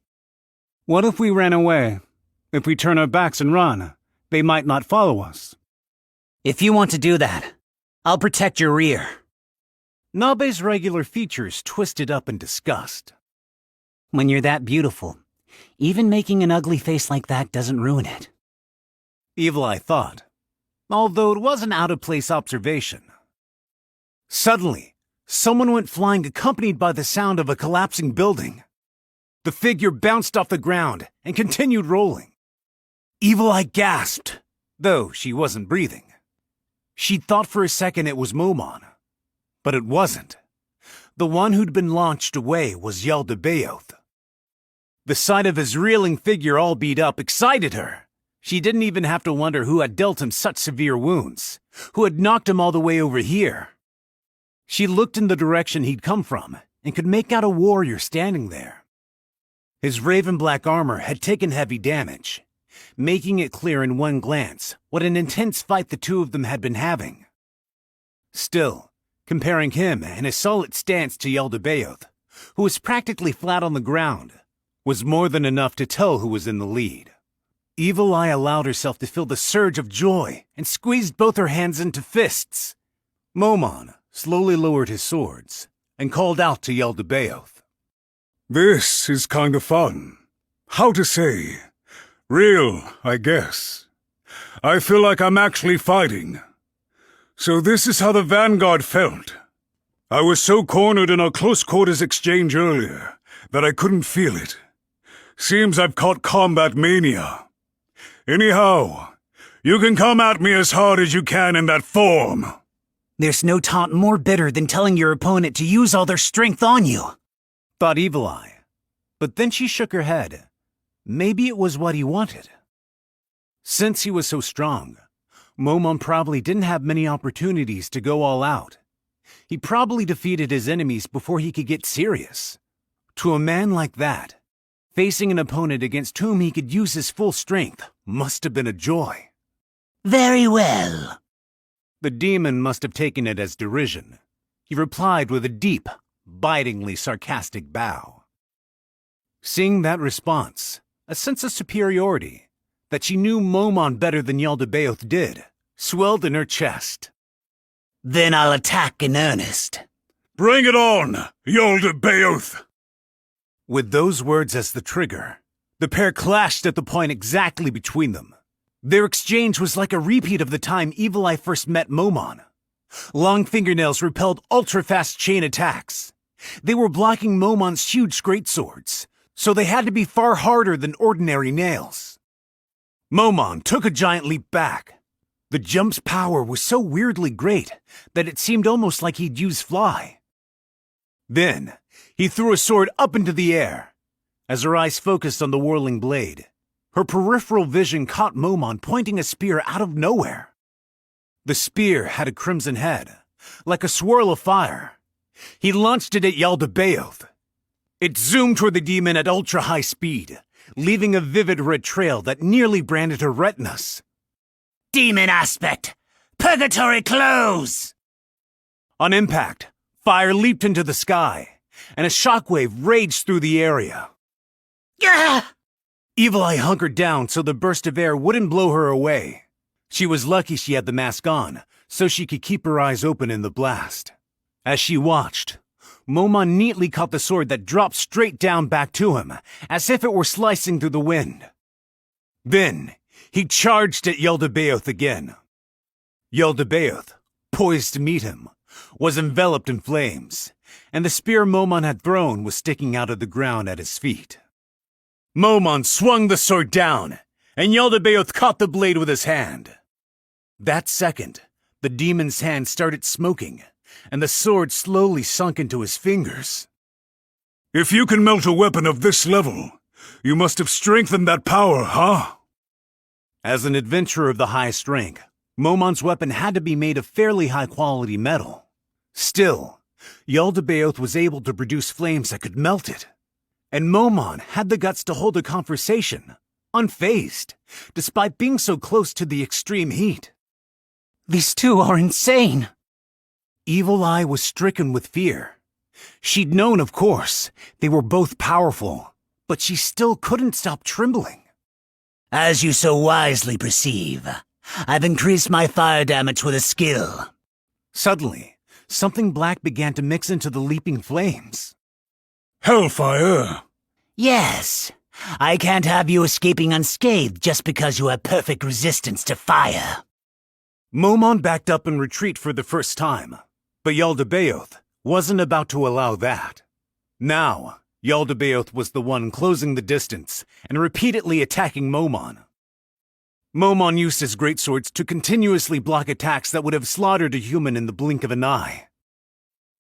What if we ran away? If we turn our backs and run, they might not follow us. If you want to do that, I'll protect your rear. Nabe's regular features twisted up in disgust. When you're that beautiful, even making an ugly face like that doesn't ruin it. Evil Eye thought, although it was an out-of-place observation. Suddenly, someone went flying accompanied by the sound of a collapsing building. The figure bounced off the ground and continued rolling. Evil Eye gasped, though she wasn't breathing. She thought for a second it was Momon, but it wasn't. The one who'd been launched away was Yaldabaoth. The sight of his reeling figure all beat up excited her. She didn't even have to wonder who had dealt him such severe wounds, who had knocked him all the way over here. She looked in the direction he'd come from and could make out a warrior standing there. His raven black armor had taken heavy damage, making it clear in one glance what an intense fight the two of them had been having. Still, comparing him and his solid stance to Yaldabaoth, who was practically flat on the ground, was more than enough to tell who was in the lead. Evil Eye allowed herself to feel the surge of joy and squeezed both her hands into fists. Momon slowly lowered his swords and called out to Yaldabaoth. This is kind of fun. How to say? Real, I guess. I feel like I'm actually fighting. So this is how the Vanguard felt. I was so cornered in our close-quarters exchange earlier that I couldn't feel it. Seems I've caught combat mania. Anyhow, you can come at me as hard as you can in that form. There's no taunt more bitter than telling your opponent to use all their strength on you, thought Evil Eye. But then she shook her head. Maybe it was what he wanted. Since he was so strong, Momon probably didn't have many opportunities to go all out. He probably defeated his enemies before he could get serious. To a man like that, facing an opponent against whom he could use his full strength must have been a joy. Very well. The demon must have taken it as derision. He replied with a deep, bitingly sarcastic bow. Seeing that response, a sense of superiority, that she knew Momon better than Yaldabaoth did, swelled in her chest. Then I'll attack in earnest. Bring it on, Yaldabaoth! With those words as the trigger, the pair clashed at the point exactly between them. Their exchange was like a repeat of the time Evil Eye first met Momon. Long fingernails repelled ultra-fast chain attacks. They were blocking Momon's huge greatswords, so they had to be far harder than ordinary nails. Momon took a giant leap back. The jump's power was so weirdly great that it seemed almost like he'd use fly. Then, he threw a sword up into the air. As her eyes focused on the whirling blade, her peripheral vision caught Momon pointing a spear out of nowhere. The spear had a crimson head, like a swirl of fire. He launched it at Yaldabaoth. It zoomed toward the demon at ultra-high speed, leaving a vivid red trail that nearly branded her retinas. Demon aspect! Purgatory close! On impact, fire leaped into the sky, and a shockwave raged through the area. Gah! Evil Eye hunkered down so the burst of air wouldn't blow her away. She was lucky she had the mask on, so she could keep her eyes open in the blast. As she watched, Momon neatly caught the sword that dropped straight down back to him, as if it were slicing through the wind. Then, he charged at Yaldabaoth again. Yaldabaoth, poised to meet him, was enveloped in flames, and the spear Momon had thrown was sticking out of the ground at his feet. Momon swung the sword down, and Yaldabaoth caught the blade with his hand. That second, the demon's hand started smoking, and the sword slowly sunk into his fingers. If you can melt a weapon of this level, you must have strengthened that power, huh? As an adventurer of the highest rank, Momon's weapon had to be made of fairly high-quality metal. Still, Yaldabaoth was able to produce flames that could melt it. And Momon had the guts to hold a conversation, unfazed, despite being so close to the extreme heat. These two are insane! Evil Eye was stricken with fear. She'd known, of course, they were both powerful, but she still couldn't stop trembling. As you so wisely perceive, I've increased my fire damage with a skill. Suddenly, something black began to mix into the leaping flames. Hellfire! Yes, I can't have you escaping unscathed just because you have perfect resistance to fire. Momon backed up in retreat for the first time, but Yaldabaoth wasn't about to allow that. Now, Yaldabaoth was the one closing the distance and repeatedly attacking Momon. Momon used his greatswords to continuously block attacks that would have slaughtered a human in the blink of an eye.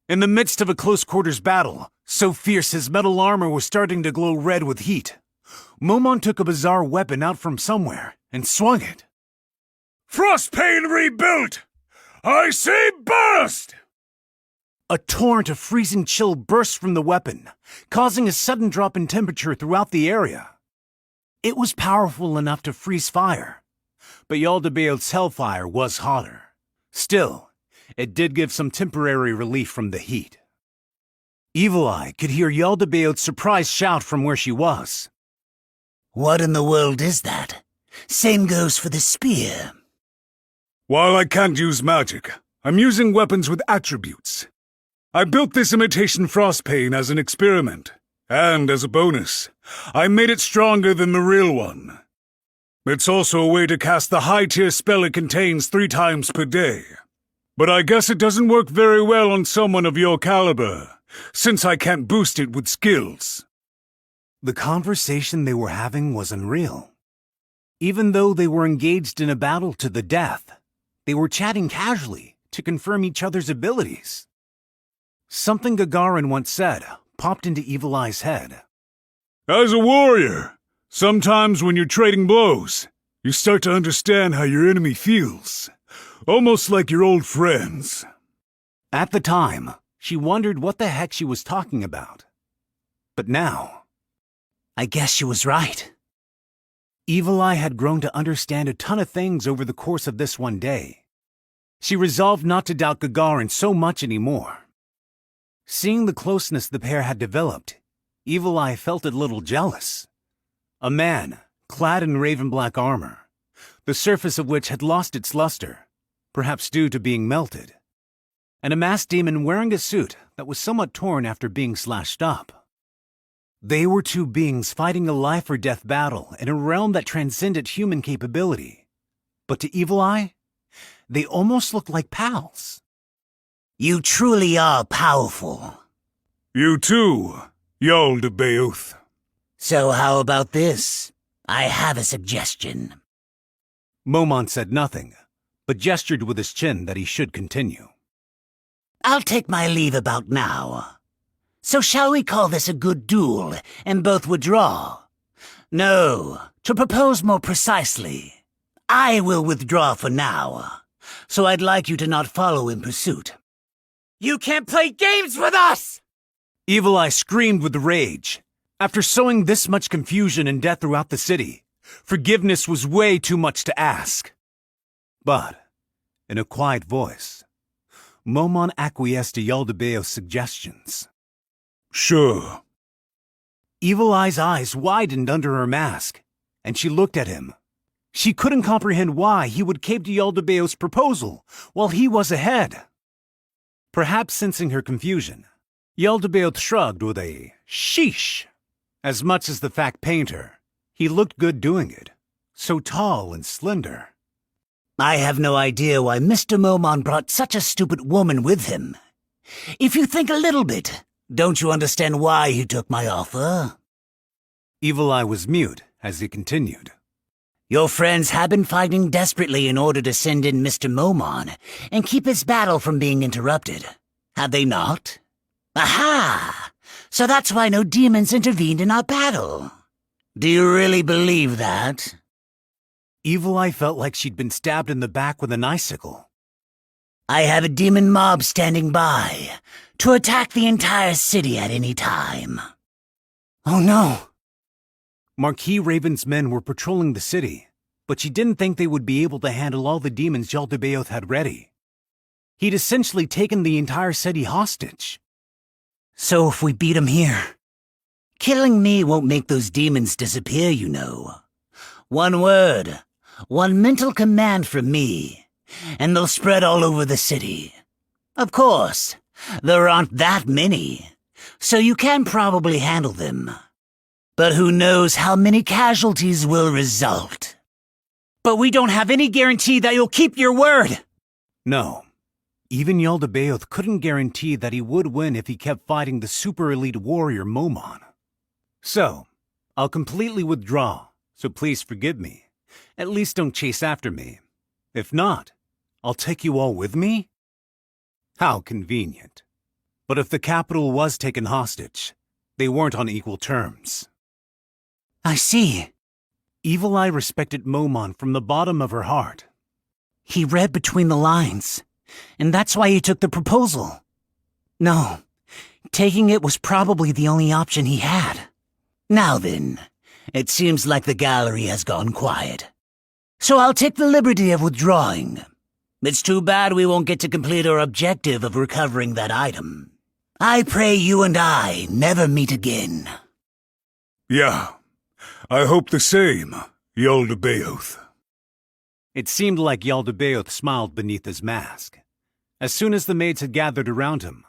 In the midst of a close-quarters battle, so fierce his metal armor was starting to glow red with heat, Momon took a bizarre weapon out from somewhere and swung it. Frostpain rebuilt! I say burst! A torrent of freezing chill burst from the weapon, causing a sudden drop in temperature throughout the area. It was powerful enough to freeze fire, but Yaldabaoth's hellfire was hotter. Still, it did give some temporary relief from the heat. Evil Eye could hear Yaldabaoth's surprised shout from where she was. What in the world is that? Same goes for the spear. While I can't use magic, I'm using weapons with attributes. I built this imitation Frostbane as an experiment, and as a bonus, I made it stronger than the real one. It's also a way to cast the high-tier spell it contains 3 times per day. But I guess it doesn't work very well on someone of your caliber, since I can't boost it with skills. The conversation they were having was unreal. Even though they were engaged in a battle to the death, they were chatting casually to confirm each other's abilities. Something Gagarin once said popped into Evil Eye's head. As a warrior, sometimes when you're trading blows, you start to understand how your enemy feels. Almost like your old friends. At the time, she wondered what the heck she was talking about. But now, I guess she was right. Evil Eye had grown to understand a ton of things over the course of this one day. She resolved not to doubt Gagarin so much anymore. Seeing the closeness the pair had developed, Evil Eye felt a little jealous. A man, clad in raven-black armor, the surface of which had lost its luster, perhaps due to being melted, and a masked demon wearing a suit that was somewhat torn after being slashed up. They were 2 beings fighting a life-or-death battle in a realm that transcended human capability. But to Evil Eye, they almost looked like pals. You truly are powerful. You too, Yaldabaoth. So how about this? I have a suggestion. Momon said nothing, but gestured with his chin that he should continue. I'll take my leave about now. So shall we call this a good duel, and both withdraw? No, to propose more precisely, I will withdraw for now, so I'd like you to not follow in pursuit. You can't play games with us! Evil Eye screamed with rage. After sowing this much confusion and death throughout the city, forgiveness was way too much to ask. But, in a quiet voice, Momon acquiesced to Yaldabaoth's suggestions. Sure. Evil Eye's eyes widened under her mask, and she looked at him. She couldn't comprehend why he would cave to Yaldabaoth's proposal while he was ahead. Perhaps sensing her confusion, Yaldabaoth shrugged with a sheesh. As much as the fact pained her, he looked good doing it, so tall and slender. I have no idea why Mr. Momon brought such a stupid woman with him. If you think a little bit, don't you understand why he took my offer? Evil Eye was mute as he continued. Your friends have been fighting desperately in order to send in Mr. Momon and keep his battle from being interrupted. Have they not? Aha! So that's why no demons intervened in our battle. Do you really believe that? Evil Eye felt like she'd been stabbed in the back with an icicle. I have a demon mob standing by to attack the entire city at any time. Oh no! Marquis Raven's men were patrolling the city, but she didn't think they would be able to handle all the demons Yaldabaoth had ready. He'd essentially taken the entire city hostage. So if we beat him here, killing me won't make those demons disappear, you know. One word, one mental command from me, and they'll spread all over the city. Of course, there aren't that many, so you can probably handle them. But who knows how many casualties will result. But we don't have any guarantee that you'll keep your word. No. Even Yaldabaoth couldn't guarantee that he would win if he kept fighting the super elite warrior Momon. So, I'll completely withdraw, so please forgive me. At least don't chase after me. If not, I'll take you all with me? How convenient. But if the capital was taken hostage, they weren't on equal terms. I see. Evil Eye respected Momon from the bottom of her heart. He read between the lines, and that's why he took the proposal. No, taking it was probably the only option he had. Now then, It seems like the gallery has gone quiet. So I'll take the liberty of withdrawing. It's too bad we won't get to complete our objective of recovering that item. I pray you and I never meet again. Yeah, I hope the same, Yaldabaoth. It seemed like Yaldabaoth smiled beneath his mask. As soon as the maids had gathered around him,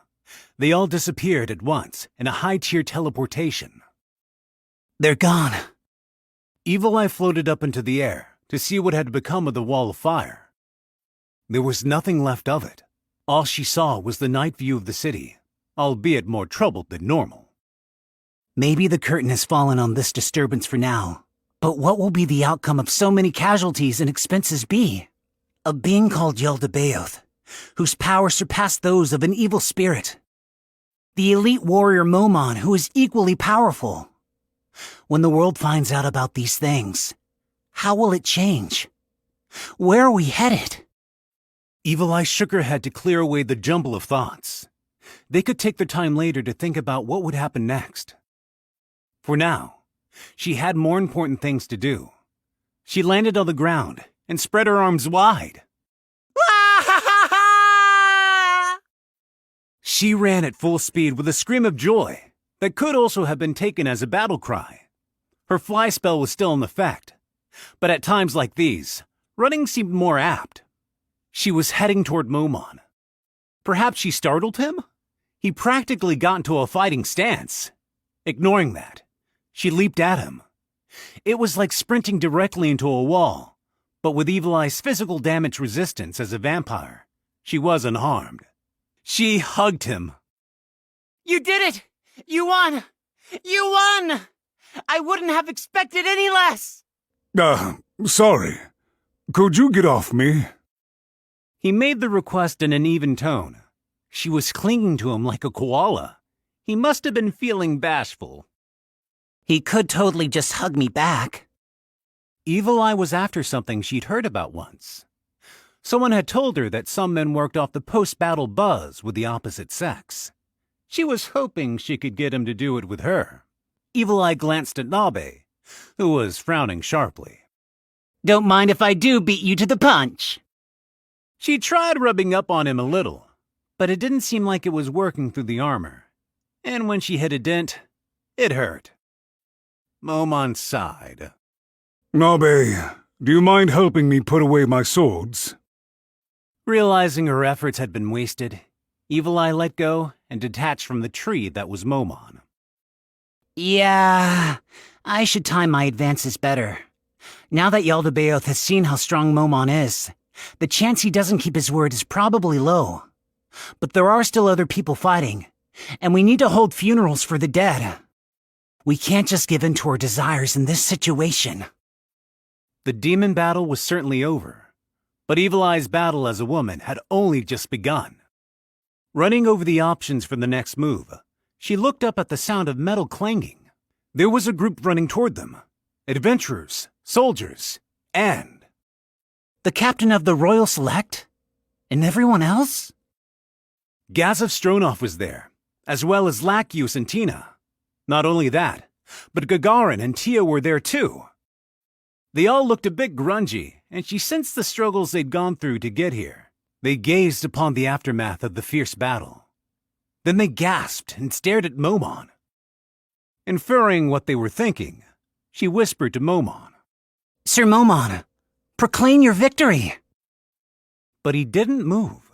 they all disappeared at once in a high-tier teleportation. They're gone. Evil Eye floated up into the air to see what had become of the wall of fire. There was nothing left of it. All she saw was the night view of the city, albeit more troubled than normal. Maybe the curtain has fallen on this disturbance for now, but what will be the outcome of so many casualties and expenses be? A being called Yaldabaoth, whose power surpassed those of an evil spirit. The elite warrior Momon, who is equally powerful. When the world finds out about these things, how will it change? Where are we headed? Evil Eye shook her head to clear away the jumble of thoughts. They could take their time later to think about what would happen next. For now, she had more important things to do. She landed on the ground and spread her arms wide. She ran at full speed with a scream of joy that could also have been taken as a battle cry. Her fly spell was still in effect, but at times like these, running seemed more apt. She was heading toward Momon. Perhaps she startled him? He practically got into a fighting stance. Ignoring that, she leaped at him. It was like sprinting directly into a wall, but with Evil Eye's physical damage resistance as a vampire, she was unharmed. She hugged him. You did it! You won! You won! I wouldn't have expected any less! Sorry. Could you get off me? He made the request in an even tone. She was clinging to him like a koala. He must have been feeling bashful. He could totally just hug me back. Evil Eye was after something she'd heard about once. Someone had told her that some men worked off the post-battle buzz with the opposite sex. She was hoping she could get him to do it with her. Evil Eye glanced at Nabe, who was frowning sharply. Don't mind if I do beat you to the punch. She tried rubbing up on him a little, but it didn't seem like it was working through the armor. And when she hit a dent, it hurt. Momon sighed. Nabe, do you mind helping me put away my swords? Realizing her efforts had been wasted, Evil Eye let go and detached from the tree that was Momon. Yeah, I should time my advances better. Now that Yaldabaoth has seen how strong Momon is, the chance he doesn't keep his word is probably low. But there are still other people fighting, and we need to hold funerals for the dead. We can't just give in to our desires in this situation. The demon battle was certainly over, but Evil Eye's battle as a woman had only just begun. Running over the options for the next move, she looked up at the sound of metal clanging. There was a group running toward them. Adventurers, soldiers, and... the captain of the Royal Select? And everyone else? Gazov Stronov was there, as well as Lakius and Tina. Not only that, but Gagarin and Tia were there too. They all looked a bit grungy, and she sensed the struggles they'd gone through to get here. They gazed upon the aftermath of the fierce battle. Then they gasped and stared at Momon. Inferring what they were thinking, she whispered to Momon. Sir Momon, proclaim your victory! But he didn't move.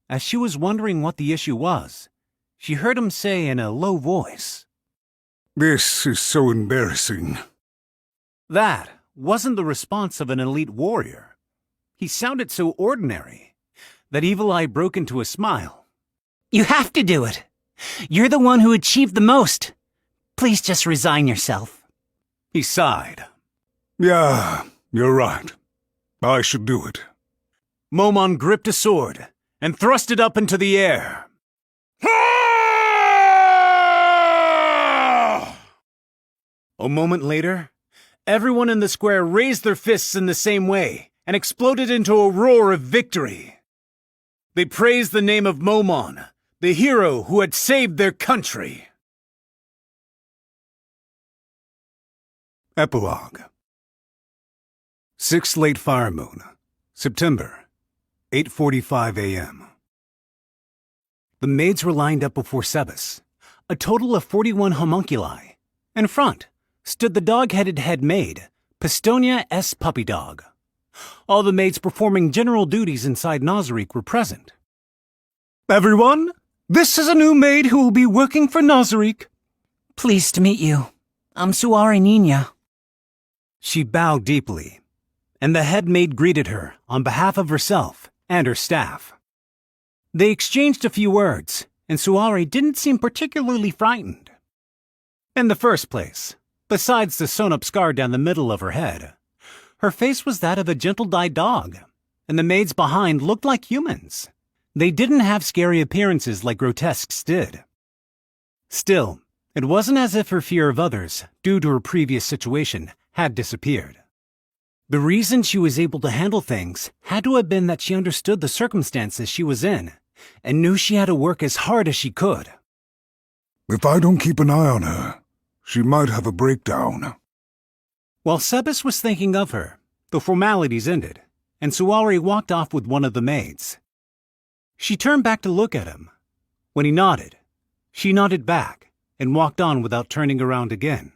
As she was wondering what the issue was, she heard him say in a low voice, This is so embarrassing. That wasn't the response of an elite warrior. He sounded so ordinary that Evil Eye broke into a smile. You have to do it. You're the one who achieved the most. Please just resign yourself. He sighed. Yeah, you're right. I should do it. Momon gripped a sword and thrust it up into the air. A moment later, everyone in the square raised their fists in the same way and exploded into a roar of victory. They praised the name of Momon, the hero who had saved their country. Epilogue. 6th late fire moon, September, 8:45 a.m. The maids were lined up before Sebas, a total of 41 homunculi. In front stood the dog-headed head maid, Pistonia S. Puppy Dog. All the maids performing general duties inside Nazarick were present. Everyone, this is a new maid who will be working for Nazarick. Pleased to meet you. I'm Suari Nina. She bowed deeply, and the head maid greeted her on behalf of herself and her staff. They exchanged a few words, and Suari didn't seem particularly frightened. In the first place, besides the sewn-up scar down the middle of her head, her face was that of a gentle-dyed dog, and the maids behind looked like humans. They didn't have scary appearances like grotesques did. Still, it wasn't as if her fear of others, due to her previous situation, had disappeared. The reason she was able to handle things had to have been that she understood the circumstances she was in, and knew she had to work as hard as she could. If I don't keep an eye on her, she might have a breakdown. While Sebas was thinking of her, the formalities ended, and Suari walked off with one of the maids. She turned back to look at him. When he nodded, she nodded back and walked on without turning around again.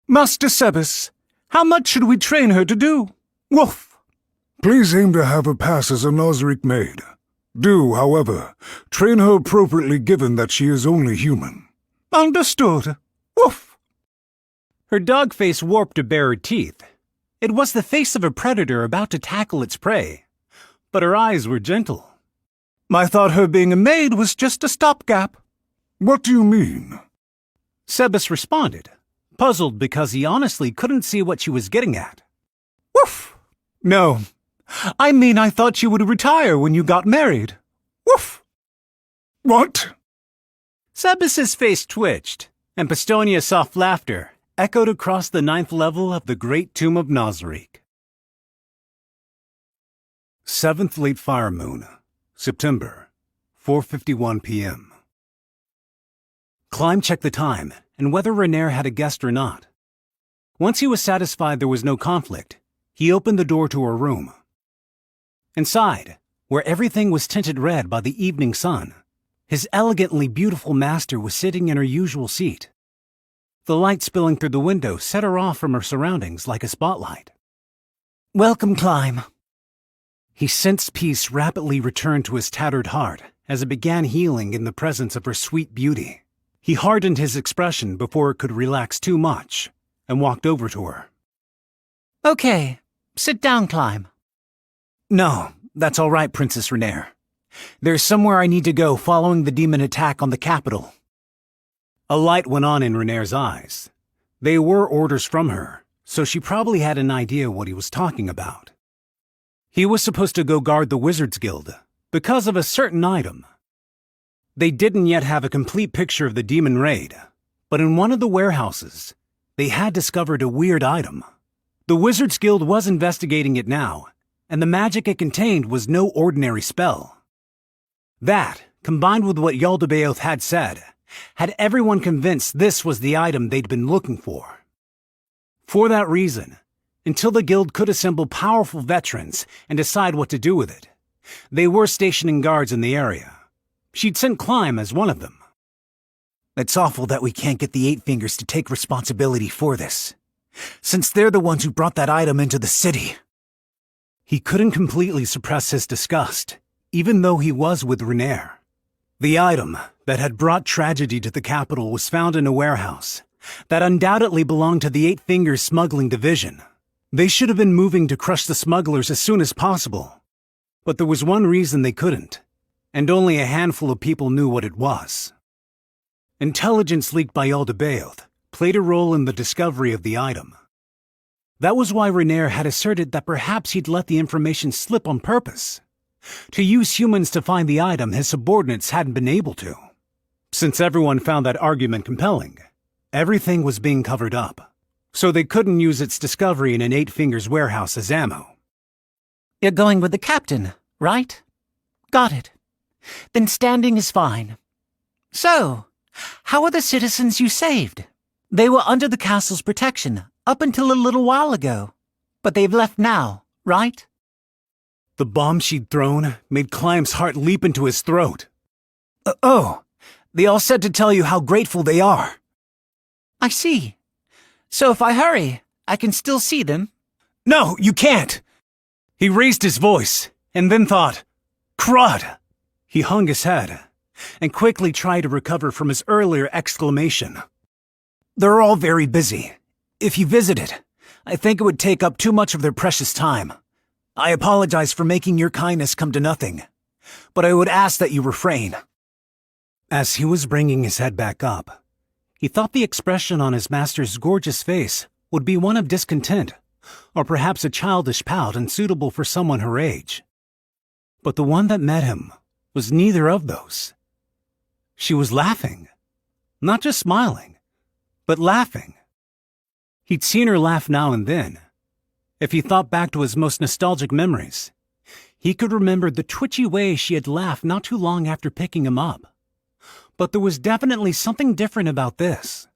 Master Sebas, how much should we train her to do? Woof! Please aim to have her pass as a Nazarick maid. Do, however, train her appropriately given that she is only human. Understood. Woof! Her dog face warped to bare her teeth. It was the face of a predator about to tackle its prey, but her eyes were gentle. I thought her being a maid was just a stopgap. What do you mean? Sebas responded, puzzled because he honestly couldn't see what she was getting at. Woof! No, I mean I thought you would retire when you got married. Woof! What? Sebas's face twitched, and Pistonia's soft laughter echoed across the 9th level of the Great Tomb of Nazarick. 7th late fire moon, September, 4:51 p.m. Climb checked the time and whether Renair had a guest or not. Once he was satisfied there was no conflict, he opened the door to her room. Inside, where everything was tinted red by the evening sun, his elegantly beautiful master was sitting in her usual seat. The light spilling through the window set her off from her surroundings like a spotlight. Welcome, Climb. He sensed peace rapidly return to his tattered heart as it began healing in the presence of her sweet beauty. He hardened his expression before it could relax too much and walked over to her. Okay, sit down, Climb. No, that's all right, Princess Renair. There's somewhere I need to go following the demon attack on the capital. A light went on in Renair's eyes. They were orders from her, so she probably had an idea what he was talking about. He was supposed to go guard the Wizards Guild because of a certain item. They didn't yet have a complete picture of the demon raid, but in one of the warehouses, they had discovered a weird item. The Wizards Guild was investigating it now, and the magic it contained was no ordinary spell. That, combined with what Yaldabaoth had said, had everyone convinced this was the item they'd been looking for. For that reason, until the guild could assemble powerful veterans and decide what to do with it, they were stationing guards in the area. She'd sent Climb as one of them. It's awful that we can't get the Eight Fingers to take responsibility for this, since they're the ones who brought that item into the city. He couldn't completely suppress his disgust, even though he was with Renair. The item that had brought tragedy to the capital was found in a warehouse that undoubtedly belonged to the Eight Fingers smuggling division. They should have been moving to crush the smugglers as soon as possible. But there was one reason they couldn't, and only a handful of people knew what it was. Intelligence leaked by Yaldabaoth played a role in the discovery of the item. That was why Renair had asserted that perhaps he'd let the information slip on purpose, to use humans to find the item his subordinates hadn't been able to. Since everyone found that argument compelling, everything was being covered up, so they couldn't use its discovery in an Eight Fingers warehouse as ammo. You're going with the captain, right? Got it. Then standing is fine. So, how are the citizens you saved? They were under the castle's protection, Up until a little while ago. But they've left now, right? The bomb she'd thrown made Climb's heart leap into his throat. Oh, they all said to tell you how grateful they are. I see. So if I hurry, I can still see them? No, you can't. He raised his voice, and then thought, "Crud!" He hung his head, and quickly tried to recover from his earlier exclamation. They're all very busy. If you visited, I think it would take up too much of their precious time. I apologize for making your kindness come to nothing, but I would ask that you refrain. As he was bringing his head back up, he thought the expression on his master's gorgeous face would be one of discontent, or perhaps a childish pout unsuitable for someone her age. But the one that met him was neither of those. She was laughing. Not just smiling, but laughing. He'd seen her laugh now and then. If he thought back to his most nostalgic memories, he could remember the twitchy way she had laughed not too long after picking him up. But there was definitely something different about this.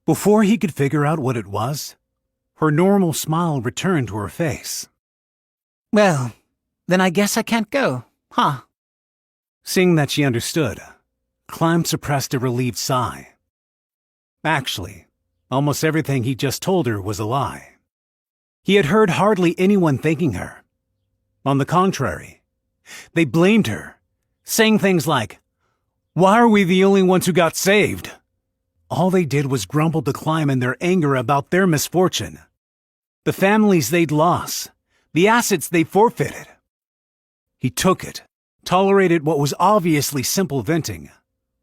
Before he could figure out what it was, her normal smile returned to her face. Well, then I guess I can't go, huh? Seeing that she understood, Climb suppressed a relieved sigh. Actually, almost everything he just told her was a lie. He had heard hardly anyone thanking her. On the contrary, they blamed her, saying things like, "Why are we the only ones who got saved?" All they did was grumble to Climb in their anger about their misfortune. The families they'd lost, the assets they forfeited. He took it, tolerated what was obviously simple venting,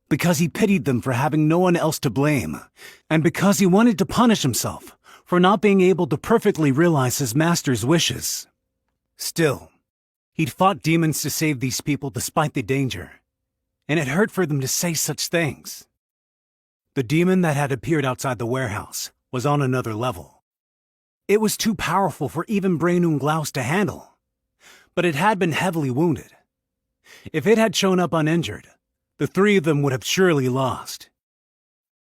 because he pitied them for having no one else to blame, and because he wanted to punish himself for not being able to perfectly realize his master's wishes. Still, he'd fought demons to save these people despite the danger, and it hurt for them to say such things. The demon that had appeared outside the warehouse was on another level. It was too powerful for even Ainz Ooal Gown to handle, but it had been heavily wounded. If it had shown up uninjured, the three of them would have surely lost.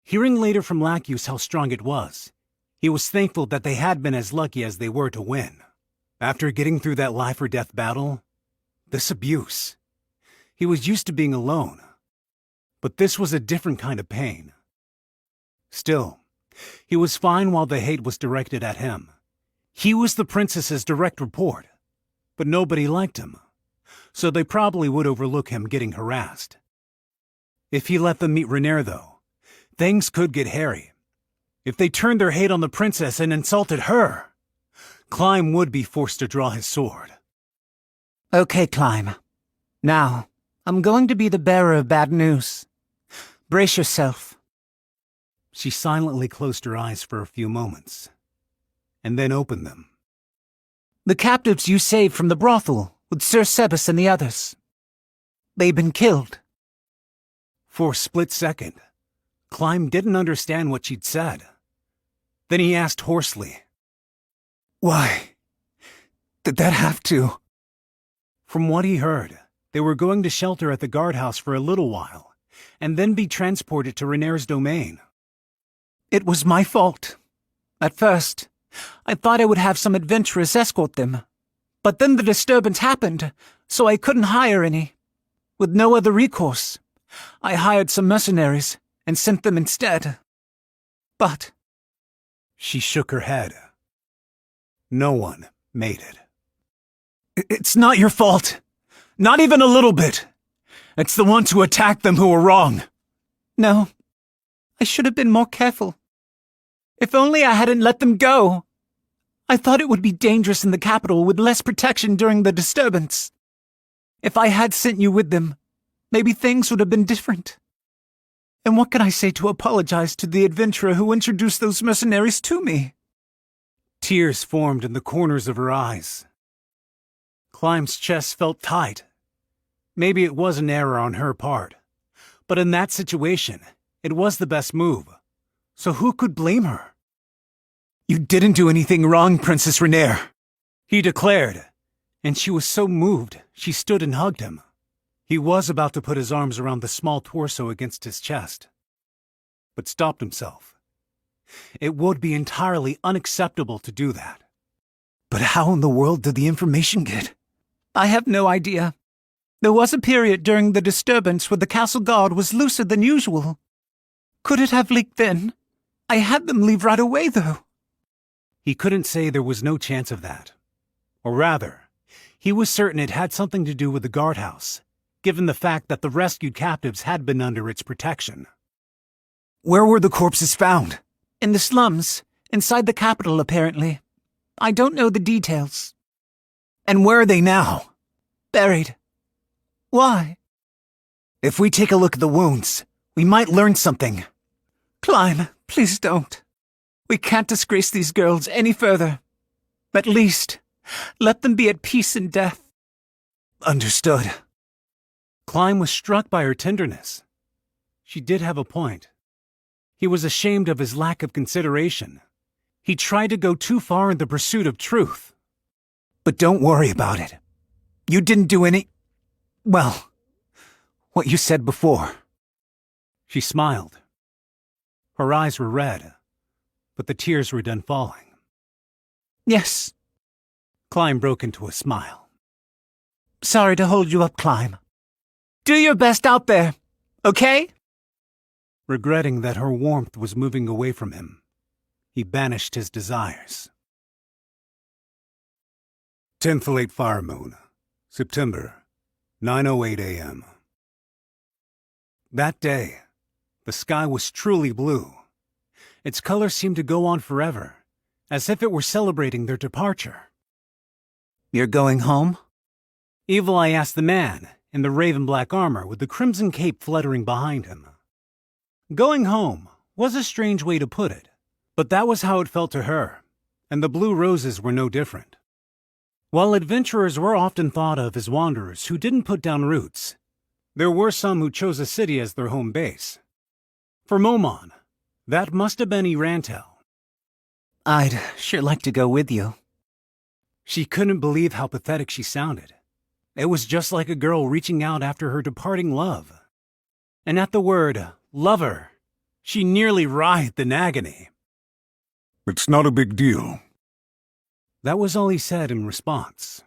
Hearing later from Lacuse how strong it was, he was thankful that they had been as lucky as they were to win. After getting through that life-or-death battle, this abuse, he was used to being alone. But this was a different kind of pain. Still, he was fine while the hate was directed at him. He was the princess's direct report, but nobody liked him, so they probably would overlook him getting harassed. If he let them meet Renaer, though, things could get hairy. If they turned their hate on the princess and insulted her, Climb would be forced to draw his sword. Okay, Climb. Now, I'm going to be the bearer of bad news. Brace yourself. She silently closed her eyes for a few moments, and then opened them. The captives you saved from the brothel with Sir Sebas and the others. They've been killed. For a split second, Climb didn't understand what she'd said. Then he asked hoarsely, Why did that have to? From what he heard, they were going to shelter at the guardhouse for a little while, and then be transported to Renaer's domain. It was my fault. At first, I thought I would have some adventurers escort them. But then the disturbance happened, so I couldn't hire any. With no other recourse, I hired some mercenaries and sent them instead. But she shook her head. No one made it. It's not your fault. Not even a little bit. It's the ones who attacked them who were wrong. No, I should have been more careful. If only I hadn't let them go. I thought it would be dangerous in the capital with less protection during the disturbance. If I had sent you with them, maybe things would have been different. And what can I say to apologize to the adventurer who introduced those mercenaries to me? Tears formed in the corners of her eyes. Climb's chest felt tight. Maybe it was an error on her part, but in that situation, it was the best move. So who could blame her? You didn't do anything wrong, Princess Renaer, he declared, and she was so moved she stood and hugged him. He was about to put his arms around the small torso against his chest, but stopped himself. It would be entirely unacceptable to do that. But how in the world did the information get? I have no idea. There was a period during the disturbance where the castle guard was looser than usual. Could it have leaked then? I had them leave right away, though. He couldn't say there was no chance of that. Or rather, he was certain it had something to do with the guardhouse, given the fact that the rescued captives had been under its protection. Where were the corpses found? In the slums, inside the capital, apparently. I don't know the details. And where are they now? Buried. Why? If we take a look at the wounds, we might learn something. Climb, please don't. We can't disgrace these girls any further. At least, let them be at peace in death. Understood. Climb was struck by her tenderness. She did have a point. He was ashamed of his lack of consideration. He tried to go too far in the pursuit of truth. But don't worry about it. You didn't do any... well, what you said before. She smiled. Her eyes were red, but the tears were done falling. Yes. Climb broke into a smile. Sorry to hold you up, Climb. Do your best out there, okay? Regretting that her warmth was moving away from him, he banished his desires. 10th late fire moon, September, 9:08 a.m. That day, the sky was truly blue. Its color seemed to go on forever, as if it were celebrating their departure. You're going home? Evil Eye asked the man in the raven black armor with the crimson cape fluttering behind him. Going home was a strange way to put it, but that was how it felt to her, and the blue roses were no different. While adventurers were often thought of as wanderers who didn't put down roots, there were some who chose a city as their home base. For Momon, that must have been Irantel. I'd sure like to go with you. She couldn't believe how pathetic she sounded. It was just like a girl reaching out after her departing love. And at the word, lover, she nearly writhed in agony. It's not a big deal. That was all he said in response.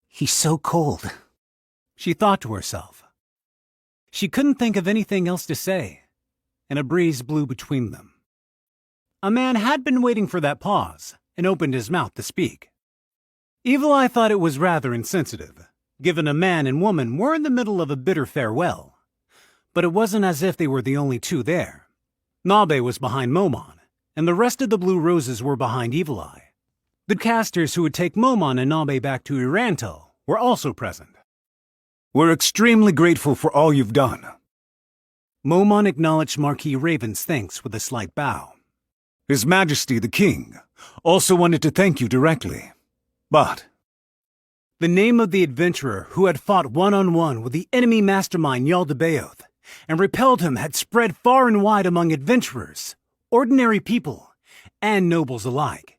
He's so cold, she thought to herself. She couldn't think of anything else to say, and a breeze blew between them. A man had been waiting for that pause and opened his mouth to speak. Evil Eye thought it was rather insensitive, given a man and woman were in the middle of a bitter farewell. But it wasn't as if they were the only two there. Nabe was behind Momon, and the rest of the blue roses were behind Evil Eye. The casters who would take Momon and Nabe back to Irantel were also present. We're extremely grateful for all you've done. Momon acknowledged Marquis Raven's thanks with a slight bow. His Majesty the King also wanted to thank you directly. But the name of the adventurer who had fought one-on-one with the enemy mastermind Yaldabaoth and repelled him had spread far and wide among adventurers, ordinary people, and nobles alike.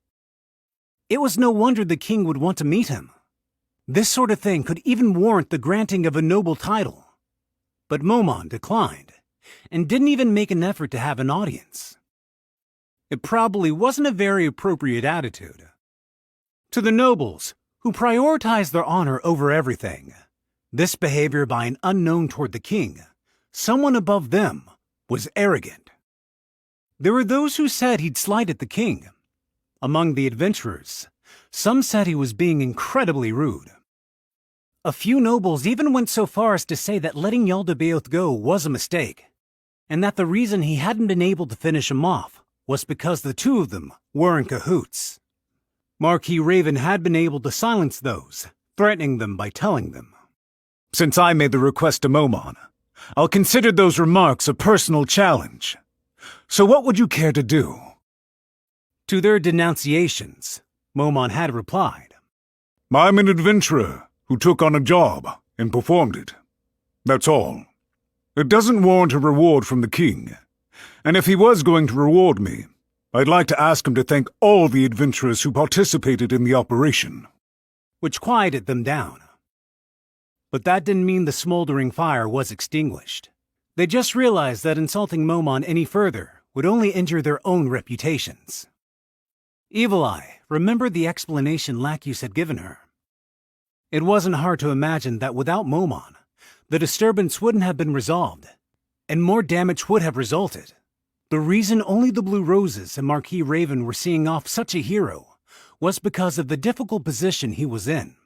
It was no wonder the king would want to meet him. This sort of thing could even warrant the granting of a noble title. But Momon declined, and didn't even make an effort to have an audience. It probably wasn't a very appropriate attitude. To the nobles, who prioritized their honor over everything, this behavior by an unknown toward the king, someone above them, was arrogant. There were those who said he'd slighted the king. Among the adventurers, some said he was being incredibly rude. A few nobles even went so far as to say that letting Yaldabaoth go was a mistake, and that the reason he hadn't been able to finish him off was because the two of them were in cahoots. Marquis Raven had been able to silence those, threatening them by telling them. Since I made the request to Momon, I'll consider those remarks a personal challenge. So what would you care to do? To their denunciations, Momon had replied, I'm an adventurer who took on a job and performed it. That's all. It doesn't warrant a reward from the king. And if he was going to reward me, I'd like to ask him to thank all the adventurers who participated in the operation. Which quieted them down. But that didn't mean the smoldering fire was extinguished. They just realized that insulting Momon any further would only injure their own reputations. Evil Eye remembered the explanation Lacuse had given her. It wasn't hard to imagine that without Momon, the disturbance wouldn't have been resolved, and more damage would have resulted. The reason only the Blue Roses and Marquis Raven were seeing off such a hero was because of the difficult position he was in.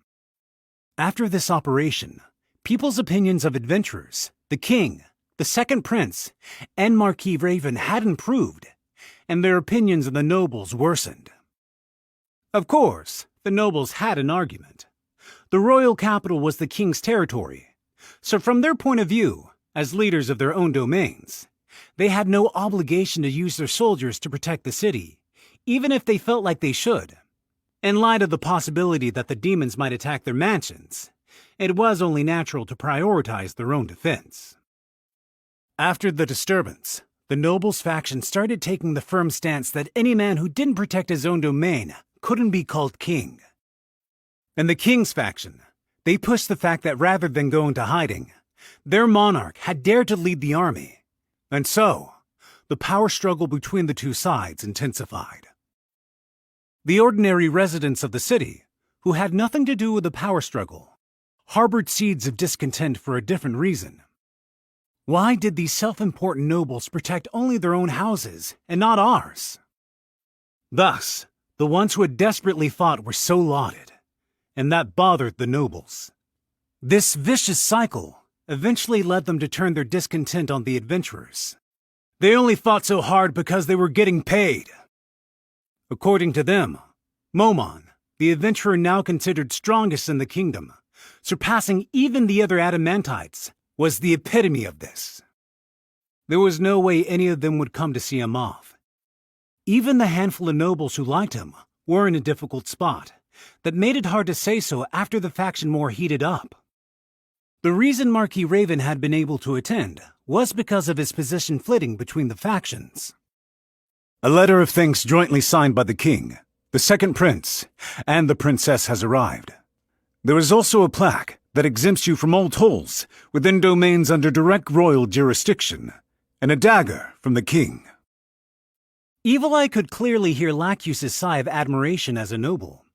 After this operation, people's opinions of adventurers, the king, the second prince, and Marquis Raven had improved, and their opinions of the nobles worsened. Of course, the nobles had an argument. The royal capital was the king's territory, so from their point of view, as leaders of their own domains, they had no obligation to use their soldiers to protect the city, even if they felt like they should. In light of the possibility that the demons might attack their mansions, it was only natural to prioritize their own defense. After the disturbance, the nobles faction started taking the firm stance that any man who didn't protect his own domain couldn't be called king. And the king's faction, they pushed the fact that rather than go into hiding, their monarch had dared to lead the army. And so, the power struggle between the two sides intensified. The ordinary residents of the city, who had nothing to do with the power struggle, harbored seeds of discontent for a different reason. Why did these self-important nobles protect only their own houses and not ours? Thus, the ones who had desperately fought were so lauded, and that bothered the nobles. This vicious cycle eventually led them to turn their discontent on the adventurers. They only fought so hard because they were getting paid. According to them, Momon, the adventurer now considered strongest in the kingdom, surpassing even the other adamantites, was the epitome of this. There was no way any of them would come to see him off. Even the handful of nobles who liked him were in a difficult spot that made it hard to say so after the faction war heated up. The reason Marquis Raven had been able to attend was because of his position flitting between the factions. A letter of thanks jointly signed by the king, the second prince, and the princess has arrived. There is also a plaque that exempts you from all tolls within domains under direct royal jurisdiction, and a dagger from the king. Evil Eye could clearly hear Lacuse's sigh of admiration as a noble.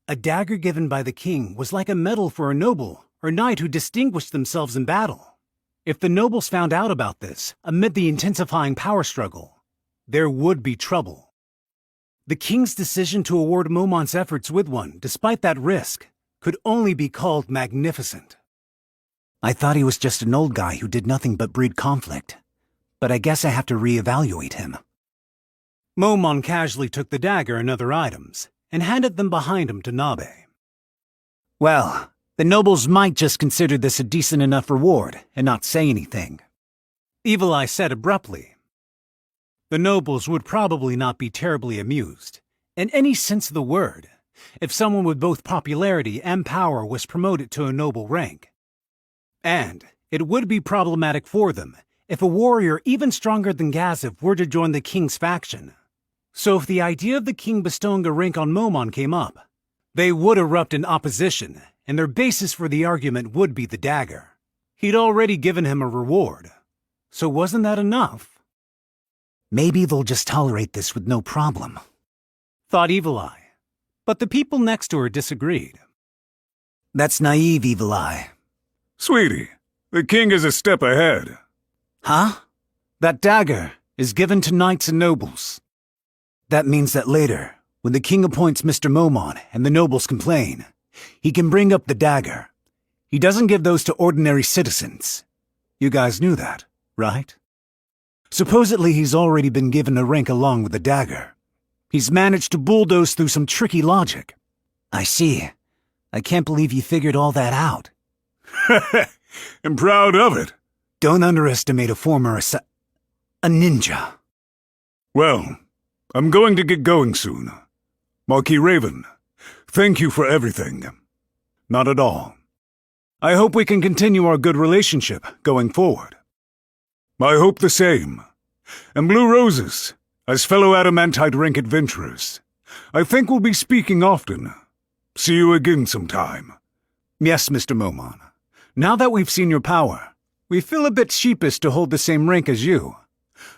A dagger given by the king was like a medal for a noble or knight who distinguished themselves in battle. If the nobles found out about this amid the intensifying power struggle, there would be trouble. The king's decision to award Momon's efforts with one, despite that risk, could only be called magnificent. I thought he was just an old guy who did nothing but breed conflict, but I guess I have to reevaluate him. Momon casually took the dagger and other items, and handed them behind him to Nabe. Well, the nobles might just consider this a decent enough reward and not say anything. Evil Eye said abruptly. The nobles would probably not be terribly amused, in any sense of the word, if someone with both popularity and power was promoted to a noble rank. And it would be problematic for them if a warrior even stronger than Gaziv were to join the king's faction. So if the idea of the king bestowing a rank on Momon came up, they would erupt in opposition, and their basis for the argument would be the dagger. He'd already given him a reward, so wasn't that enough? Maybe they'll just tolerate this with no problem, thought Evil Eye, but the people next to her disagreed. That's naive, Evil Eye. Sweetie, the king is a step ahead. Huh? That dagger is given to knights and nobles. That means that later, when the king appoints Mr. Momon and the nobles complain, he can bring up the dagger. He doesn't give those to ordinary citizens. You guys knew that, right? Supposedly he's already been given a rank along with the dagger. He's managed to bulldoze through some tricky logic. I see. I can't believe you figured all that out. I'm proud of it. Don't underestimate a former a ninja. Well, I'm going to get going soon. Marquis Raven, thank you for everything. Not at all. I hope we can continue our good relationship going forward. I hope the same. And Blue Roses, as fellow adamantite rank adventurers, I think we'll be speaking often. See you again sometime. Yes, Mr. Momon. Now that we've seen your power, we feel a bit sheepish to hold the same rank as you.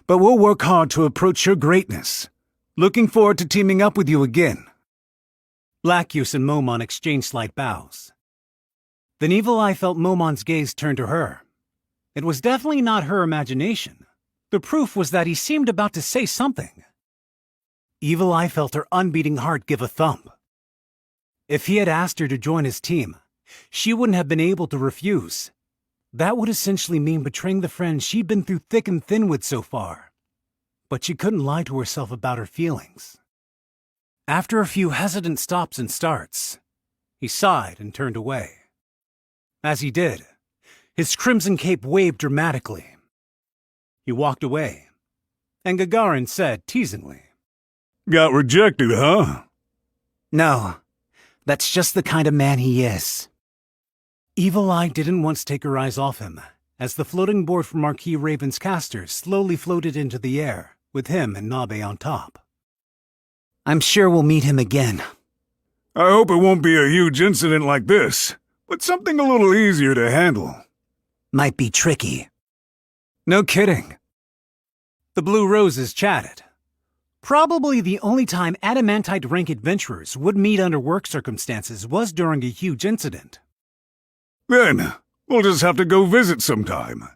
but we'll work hard to approach your greatness. Looking forward to teaming up with you again. Lacus and Momon exchanged slight bows. Then Evil Eye felt Momon's gaze turn to her. It was definitely not her imagination. The proof was that he seemed about to say something. Evil Eye felt her unbeating heart give a thump. If he had asked her to join his team, she wouldn't have been able to refuse. That would essentially mean betraying the friend she'd been through thick and thin with so far. But she couldn't lie to herself about her feelings. After a few hesitant stops and starts, he sighed and turned away. As he did, his crimson cape waved dramatically. He walked away, and Gagarin said teasingly, Got rejected, huh? No, that's just the kind of man he is. Evil Eye didn't once take her eyes off him, as the floating board from Marquis Raven's casters slowly floated into the air, with him and Nabe on top. I'm sure we'll meet him again. I hope it won't be a huge incident like this, but something a little easier to handle. Might be tricky. No kidding. The Blue Roses chatted. Probably the only time adamantite rank adventurers would meet under work circumstances was during a huge incident. Then, we'll just have to go visit sometime.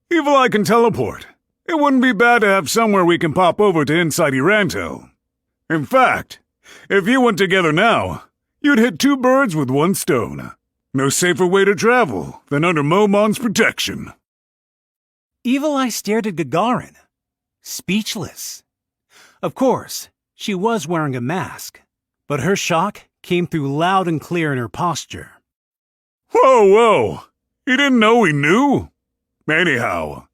Evil Eye can teleport. It wouldn't be bad to have somewhere we can pop over to inside Irantel. In fact, if you went together now, you'd hit two birds with one stone. No safer way to travel than under Momon's protection. Evil Eye stared at Gagarin, speechless. Of course, she was wearing a mask, but her shock came through loud and clear in her posture. Whoa! You didn't know we knew? Anyhow,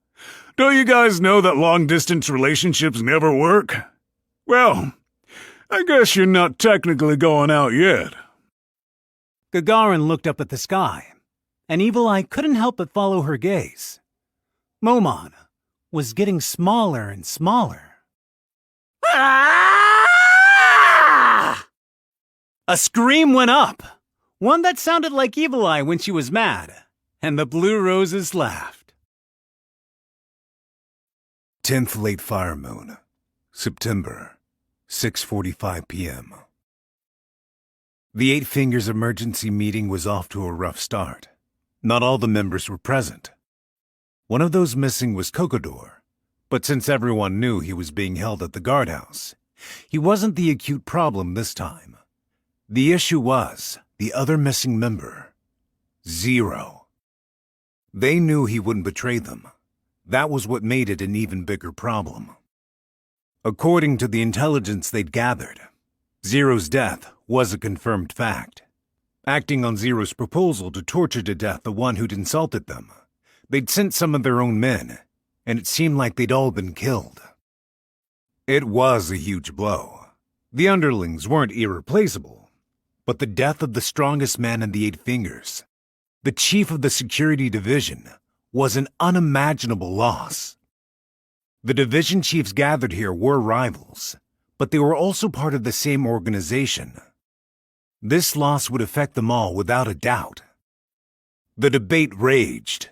don't you guys know that long-distance relationships never work? Well, I guess you're not technically going out yet. Gagarin looked up at the sky, and Evil Eye couldn't help but follow her gaze. Momon was getting smaller and smaller. Ah! A scream went up, one that sounded like Evil Eye when she was mad, and the Blue Roses laughed. 10th Late Fire Moon, September, 6:45 p.m. The Eight Fingers emergency meeting was off to a rough start. Not all the members were present. One of those missing was Cocodor, but since everyone knew he was being held at the guardhouse, he wasn't the acute problem this time. The issue was the other missing member, Zero. They knew he wouldn't betray them. That was what made it an even bigger problem. According to the intelligence they'd gathered, Zero's death was a confirmed fact. Acting on Zero's proposal to torture to death the one who'd insulted them, they'd sent some of their own men, and it seemed like they'd all been killed. It was a huge blow. The underlings weren't irreplaceable, but the death of the strongest man in the Eight Fingers, the chief of the security division, was an unimaginable loss. The division chiefs gathered here were rivals, but they were also part of the same organization. This loss would affect them all without a doubt. The debate raged.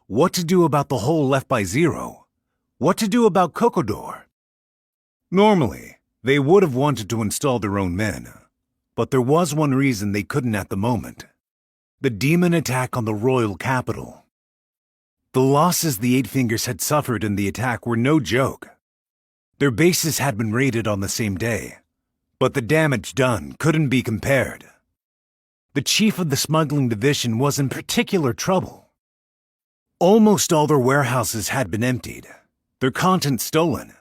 What to do about the hole left by Zero? What to do about Cocodor? Normally, they would have wanted to install their own men, but there was one reason they couldn't at the moment. The demon attack on the royal capital. The losses the Eight Fingers had suffered in the attack were no joke. Their bases had been raided on the same day, but the damage done couldn't be compared. The chief of the smuggling division was in particular trouble. Almost all their warehouses had been emptied, their contents stolen,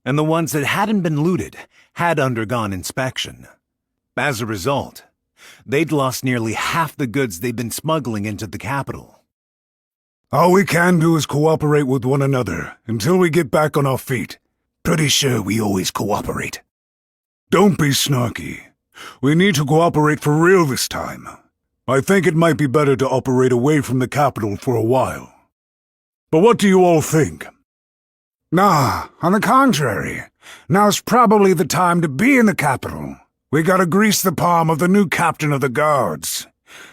and the ones that hadn't been looted had undergone inspection. As a result, they'd lost nearly half the goods they'd been smuggling into the capital. All we can do is cooperate with one another until we get back on our feet. Pretty sure we always cooperate. Don't be snarky. We need to cooperate for real this time. I think it might be better to operate away from the capital for a while. But what do you all think? Nah, on the contrary. Now's probably the time to be in the capital. We gotta grease the palm of the new captain of the guards.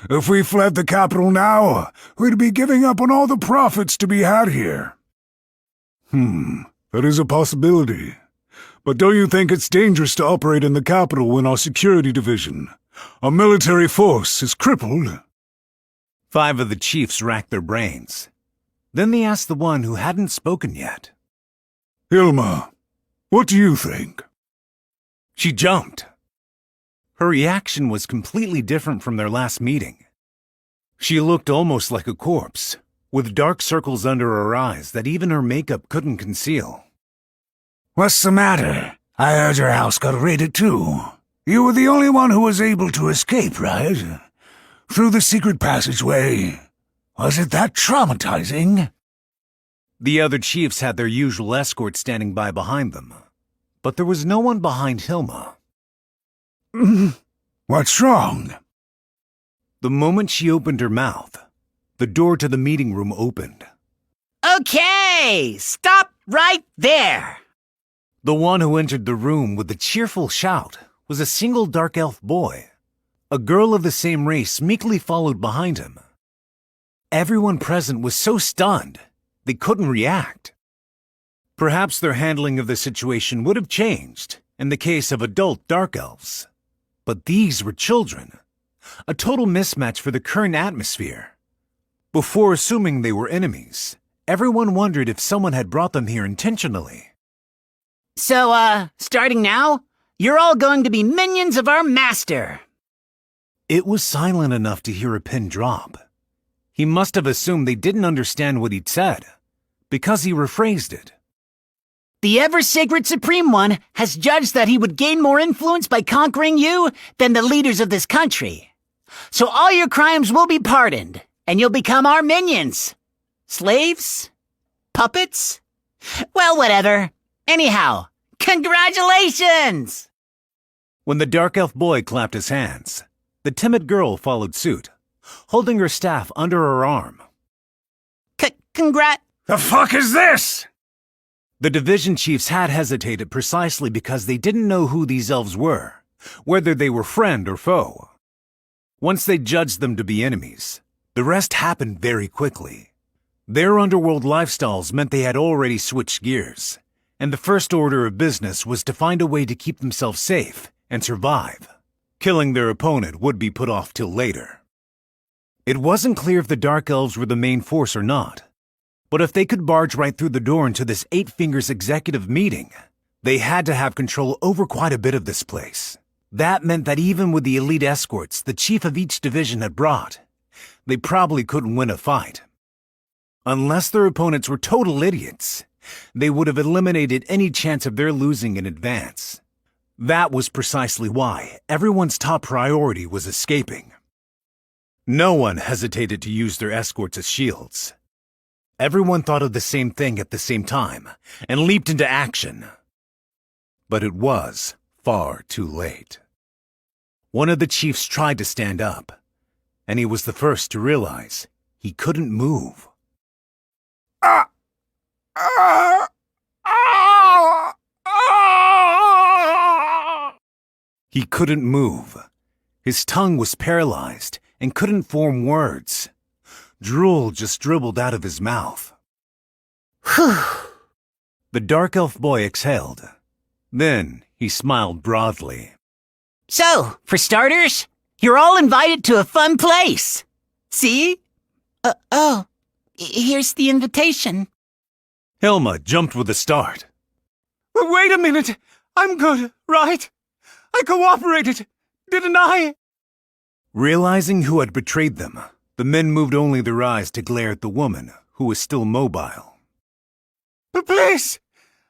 If we fled the capital now, we'd be giving up on all the profits to be had here. That is a possibility. But don't you think it's dangerous to operate in the capital when our security division, our military force, is crippled? 5 of the chiefs racked their brains. Then they asked the one who hadn't spoken yet. Hilma, what do you think? She jumped. Her reaction was completely different from their last meeting. She looked almost like a corpse, with dark circles under her eyes that even her makeup couldn't conceal. What's the matter? I heard your house got raided too. You were the only one who was able to escape, right? Through the secret passageway. Was it that traumatizing? The other chiefs had their usual escort standing by behind them, but there was no one behind Hilma. What's wrong? The moment she opened her mouth, the door to the meeting room opened. Okay, stop right there. The one who entered the room with a cheerful shout was a single dark elf boy. A girl of the same race meekly followed behind him. Everyone present was so stunned, they couldn't react. Perhaps their handling of the situation would have changed in the case of adult dark elves. But these were children, a total mismatch for the current atmosphere. Before assuming they were enemies, everyone wondered if someone had brought them here intentionally. So, starting now, you're all going to be minions of our master. It was silent enough to hear a pin drop. He must have assumed they didn't understand what he'd said, because he rephrased it. The ever-sacred Supreme One has judged that he would gain more influence by conquering you than the leaders of this country. So all your crimes will be pardoned, and you'll become our minions. Slaves? Puppets? Well, whatever. Anyhow, congratulations! When the dark elf boy clapped his hands, the timid girl followed suit, holding her staff under her arm. Congrat... The fuck is this? The division chiefs had hesitated precisely because they didn't know who these elves were, whether they were friend or foe. Once they judged them to be enemies, the rest happened very quickly. Their underworld lifestyles meant they had already switched gears, and the first order of business was to find a way to keep themselves safe and survive. Killing their opponent would be put off till later. It wasn't clear if the Dark Elves were the main force or not, but if they could barge right through the door into this Eight Fingers executive meeting, they had to have control over quite a bit of this place. That meant that even with the elite escorts the chief of each division had brought, they probably couldn't win a fight. Unless their opponents were total idiots, they would have eliminated any chance of their losing in advance. That was precisely why everyone's top priority was escaping. No one hesitated to use their escorts as shields. Everyone thought of the same thing at the same time and leaped into action. But it was far too late. One of the chiefs tried to stand up, and he was the first to realize he couldn't move. He couldn't move. His tongue was paralyzed and couldn't form words. Drool just dribbled out of his mouth. Whew. The dark elf boy exhaled. Then he smiled broadly. So, for starters, you're all invited to a fun place. See? Here's the invitation. Hilma jumped with a start. Wait a minute. I'm good, right? I cooperated, didn't I? Realizing who had betrayed them, the men moved only their eyes to glare at the woman, who was still mobile. But please,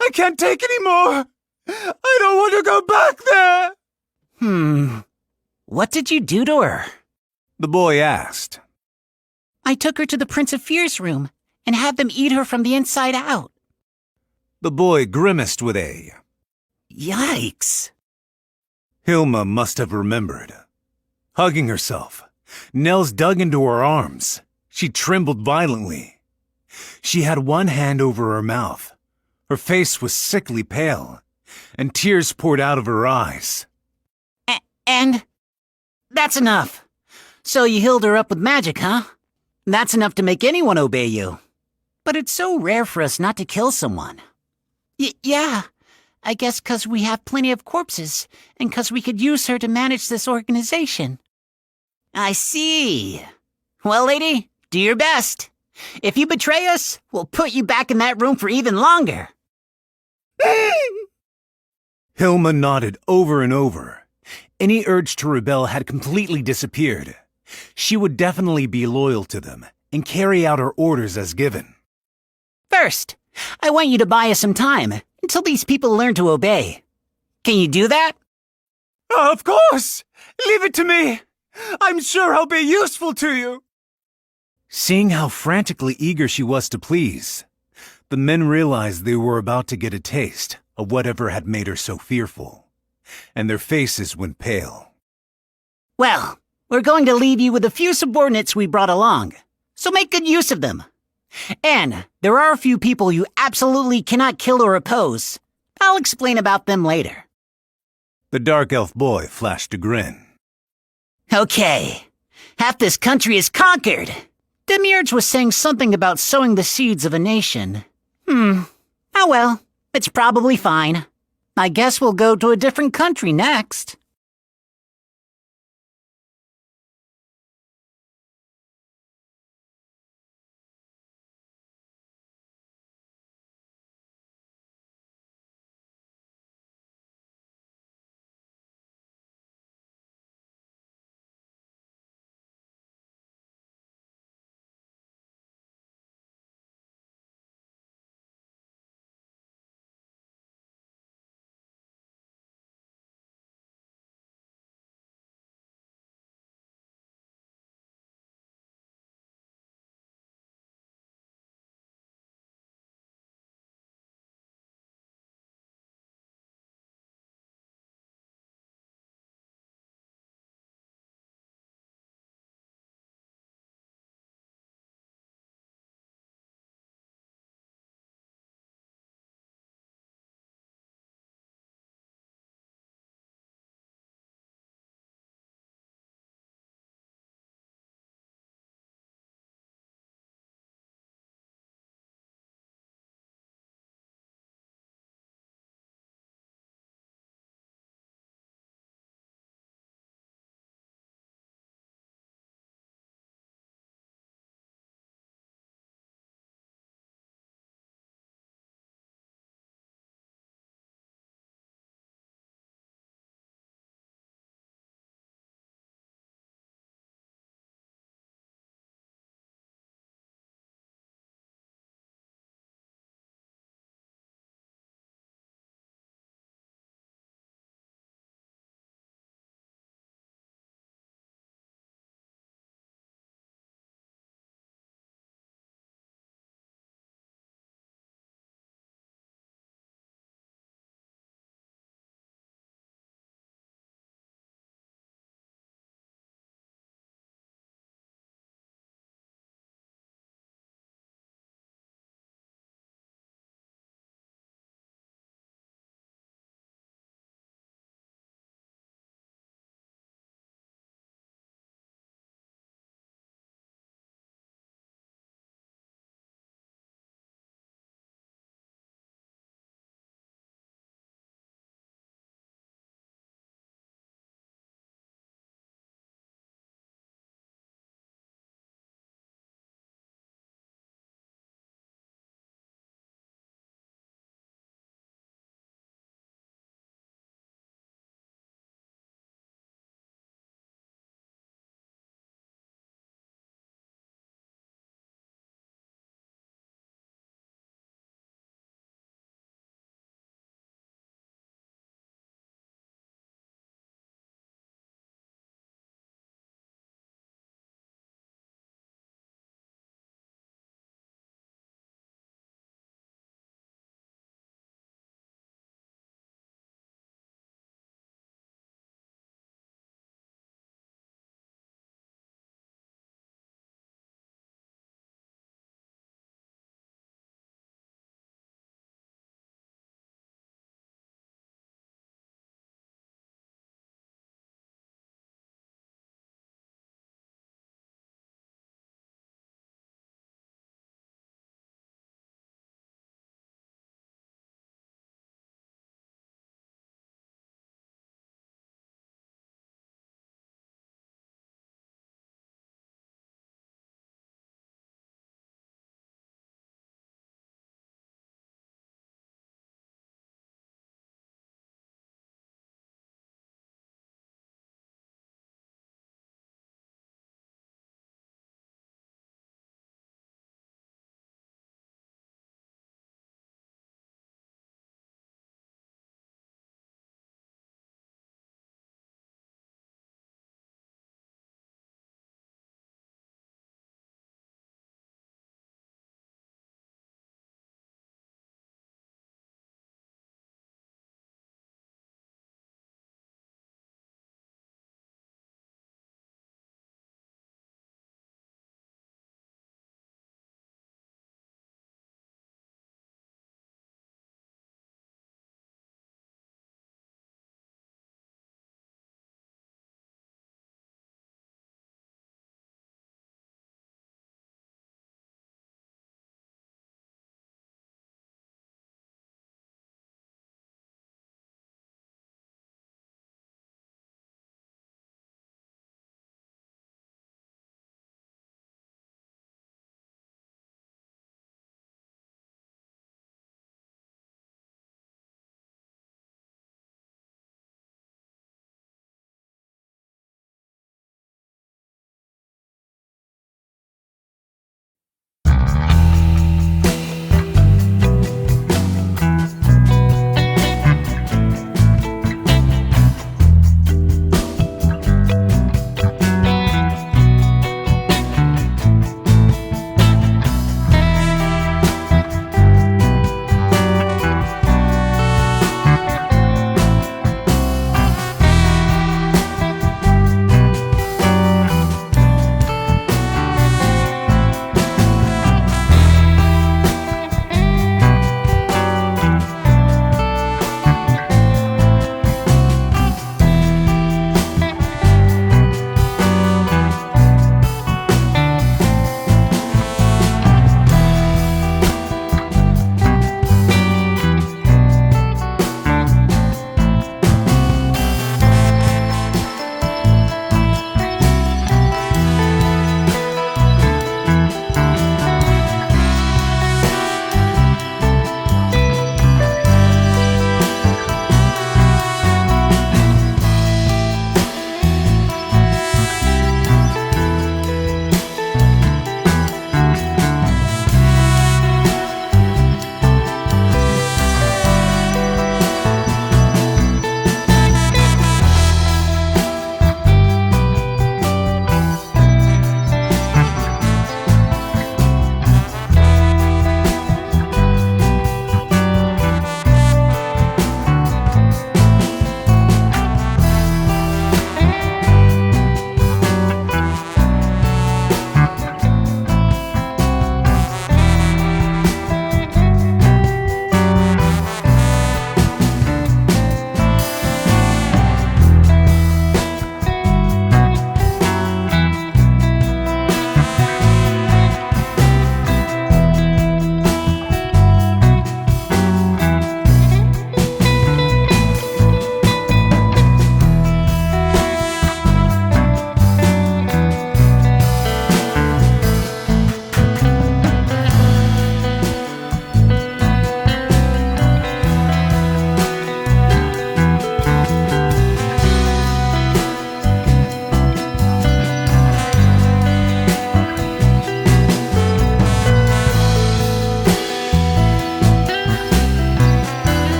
I can't take any more. I don't want to go back there. What did you do to her? The boy asked. I took her to the Prince of Fear's room and had them eat her from the inside out. The boy grimaced with a... Yikes. Hilma must have remembered. Hugging herself, Nels dug into her arms. She trembled violently. She had one hand over her mouth. Her face was sickly pale, and tears poured out of her eyes. And? That's enough. So you healed her up with magic, huh? That's enough to make anyone obey you. But it's so rare for us not to kill someone. Yeah. I guess 'cause we have plenty of corpses, and 'cause we could use her to manage this organization. I see. Well, lady, do your best. If you betray us, we'll put you back in that room for even longer. Hilma nodded over and over. Any urge to rebel had completely disappeared. She would definitely be loyal to them and carry out her orders as given. First, I want you to buy us some time until these people learn to obey. Can you do that? Of course! Leave it to me! I'm sure I'll be useful to you! Seeing how frantically eager she was to please, the men realized they were about to get a taste of whatever had made her so fearful, and their faces went pale. Well, we're going to leave you with a few subordinates we brought along, so make good use of them. And there are a few people you absolutely cannot kill or oppose. I'll explain about them later. The dark elf boy flashed a grin. Okay, half this country is conquered. Demiurge was saying something about sowing the seeds of a nation. Oh well, it's probably fine. I guess we'll go to a different country next.